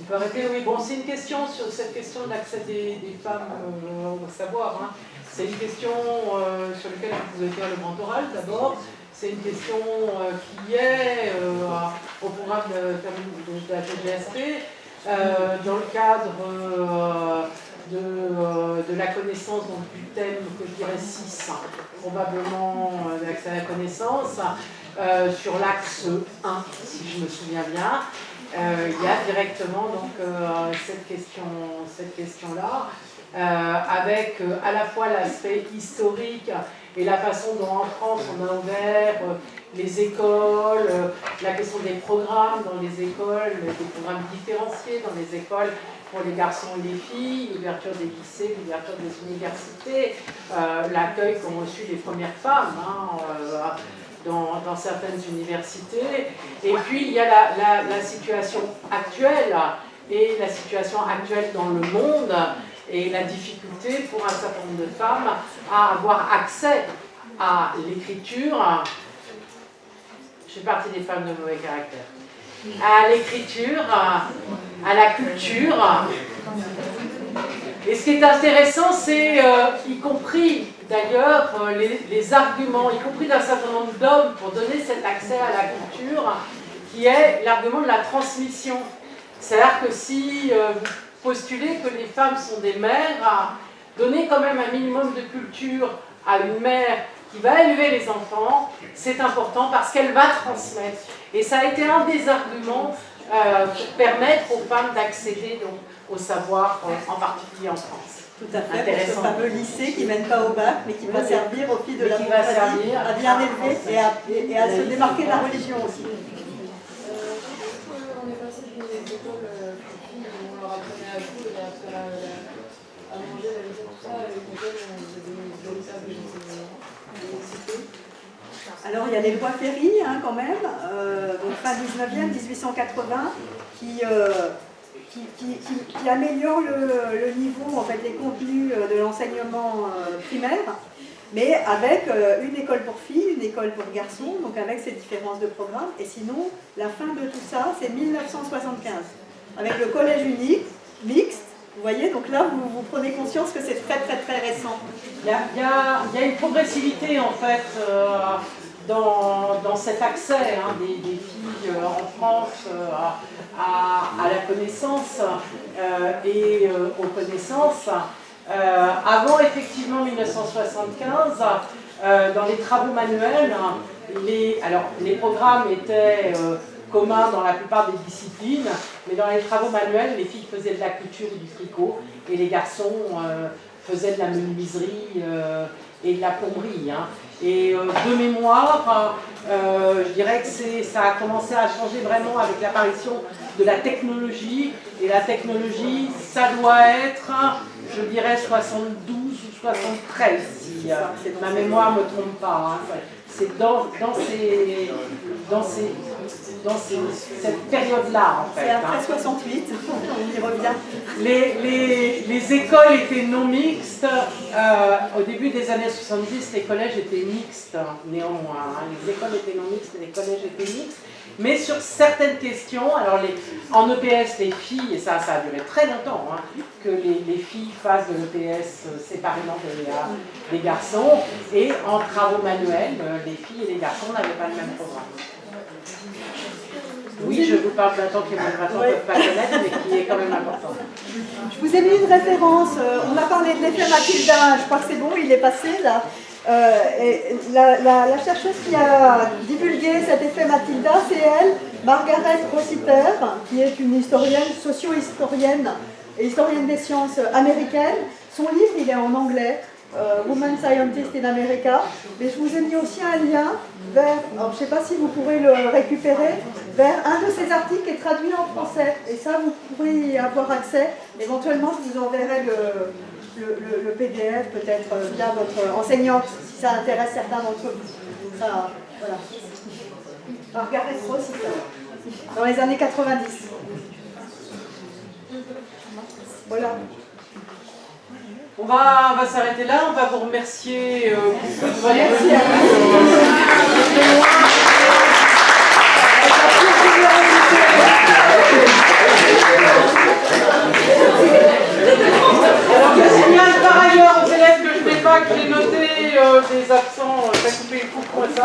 On peut arrêter, oui. Bon, c'est une question sur cette question de l'accès des femmes au savoir. C'est une question sur laquelle vous pouvez faire le grand oral d'abord. C'est une question qui est au programme de la TGSP dans le cadre de la connaissance, donc du thème que je dirais 6, probablement l'accès à la connaissance, sur l'axe 1, si je me souviens bien. Il y a directement donc, cette question-là, avec à la fois l'aspect historique et la façon dont en France on a ouvert les écoles, la question des programmes dans les écoles, des programmes différenciés dans les écoles pour les garçons et les filles, l'ouverture des lycées, l'ouverture des universités, l'accueil qu'ont reçu les premières femmes dans certaines universités. Et puis il y a la situation actuelle, et la situation actuelle dans le monde, et la difficulté pour un certain nombre de femmes à avoir accès à l'écriture. Je fais partie des femmes de mauvais caractère. À l'écriture, à la culture. Et ce qui est intéressant, c'est, y compris d'ailleurs, les arguments, y compris d'un certain nombre d'hommes pour donner cet accès à la culture, qui est l'argument de la transmission. C'est-à-dire que si vous postulez que les femmes sont des mères, donner quand même un minimum de culture à une mère qui va élever les enfants, c'est important parce qu'elle va transmettre. Et ça a été un des arguments pour permettre aux femmes d'accéder au savoir, en particulier en France. Tout à fait, pour ce fameux lycée qui ne mène pas au bac, mais qui va servir aux filles de la bourgeoisie à bien élever et à se démarquer de la religion aussi. On est passé des écoles filles où on leur apprenait à jouer et à manger, à laisser tout ça, et une école où on faisait des véritables lycées. Alors il y a les lois Ferry quand même, donc fin 19e, 1880, qui améliorent le niveau, en fait, les contenus de l'enseignement primaire, mais avec une école pour filles, une école pour garçons, donc avec ces différences de programme. Et sinon, la fin de tout ça, c'est 1975, avec le collège unique, mixte, Vous voyez, donc là, vous prenez conscience que c'est très très très récent. Il y a une progressivité en fait dans cet accès des filles en France à la connaissance et aux connaissances. Avant effectivement 1975, dans les travaux manuels, les programmes étaient communs dans la plupart des disciplines, mais dans les travaux manuels, les filles faisaient de la couture ou du tricot et les garçons faisaient de la menuiserie et de la plomberie. Et de mémoire, je dirais que ça a commencé à changer vraiment avec l'apparition de la technologie. Et la technologie, ça doit être, je dirais, 72 ou 73, si ma mémoire ne me trompe pas. C'est dans cette période-là, en fait. C'est après 68, on y revient. Les écoles étaient non mixtes. Au début des années 70, les collèges étaient mixtes, néanmoins. Les écoles étaient non mixtes, les collèges étaient mixtes. Mais sur certaines questions, alors en EPS, les filles, et ça a duré très longtemps, que les filles fassent de l'EPS séparément des garçons, et en travaux manuels, les filles et les garçons n'avaient pas le même programme. Oui, je vous parle d'un temps que les gens ne peuvent pas connaître, mais qui est quand même important. Je vous ai mis une référence, on a parlé de l'effet Mathilda, je crois que c'est bon, il est passé là. Et la chercheuse qui a divulgué cet effet Mathilda, c'est elle, Margaret Rossiter, qui est une historienne, socio-historienne et historienne des sciences américaine. Son livre, il est en anglais, Woman Scientist in America, mais je vous ai mis aussi un lien vers, alors je ne sais pas si vous pourrez le récupérer, vers un de ces articles qui est traduit en français, et ça vous pourrez y avoir accès. Éventuellement, je vous enverrai le PDF peut-être via votre enseignante, si ça intéresse certains d'entre vous. Ça, voilà. Margaret Rossiter, dans les années 90. Voilà. On va s'arrêter là, on va vous remercier beaucoup de votre venue. Alors je signale par ailleurs aux élèves que je n'ai pas, que j'ai noté des absents, t'as coupé les coups pour ça.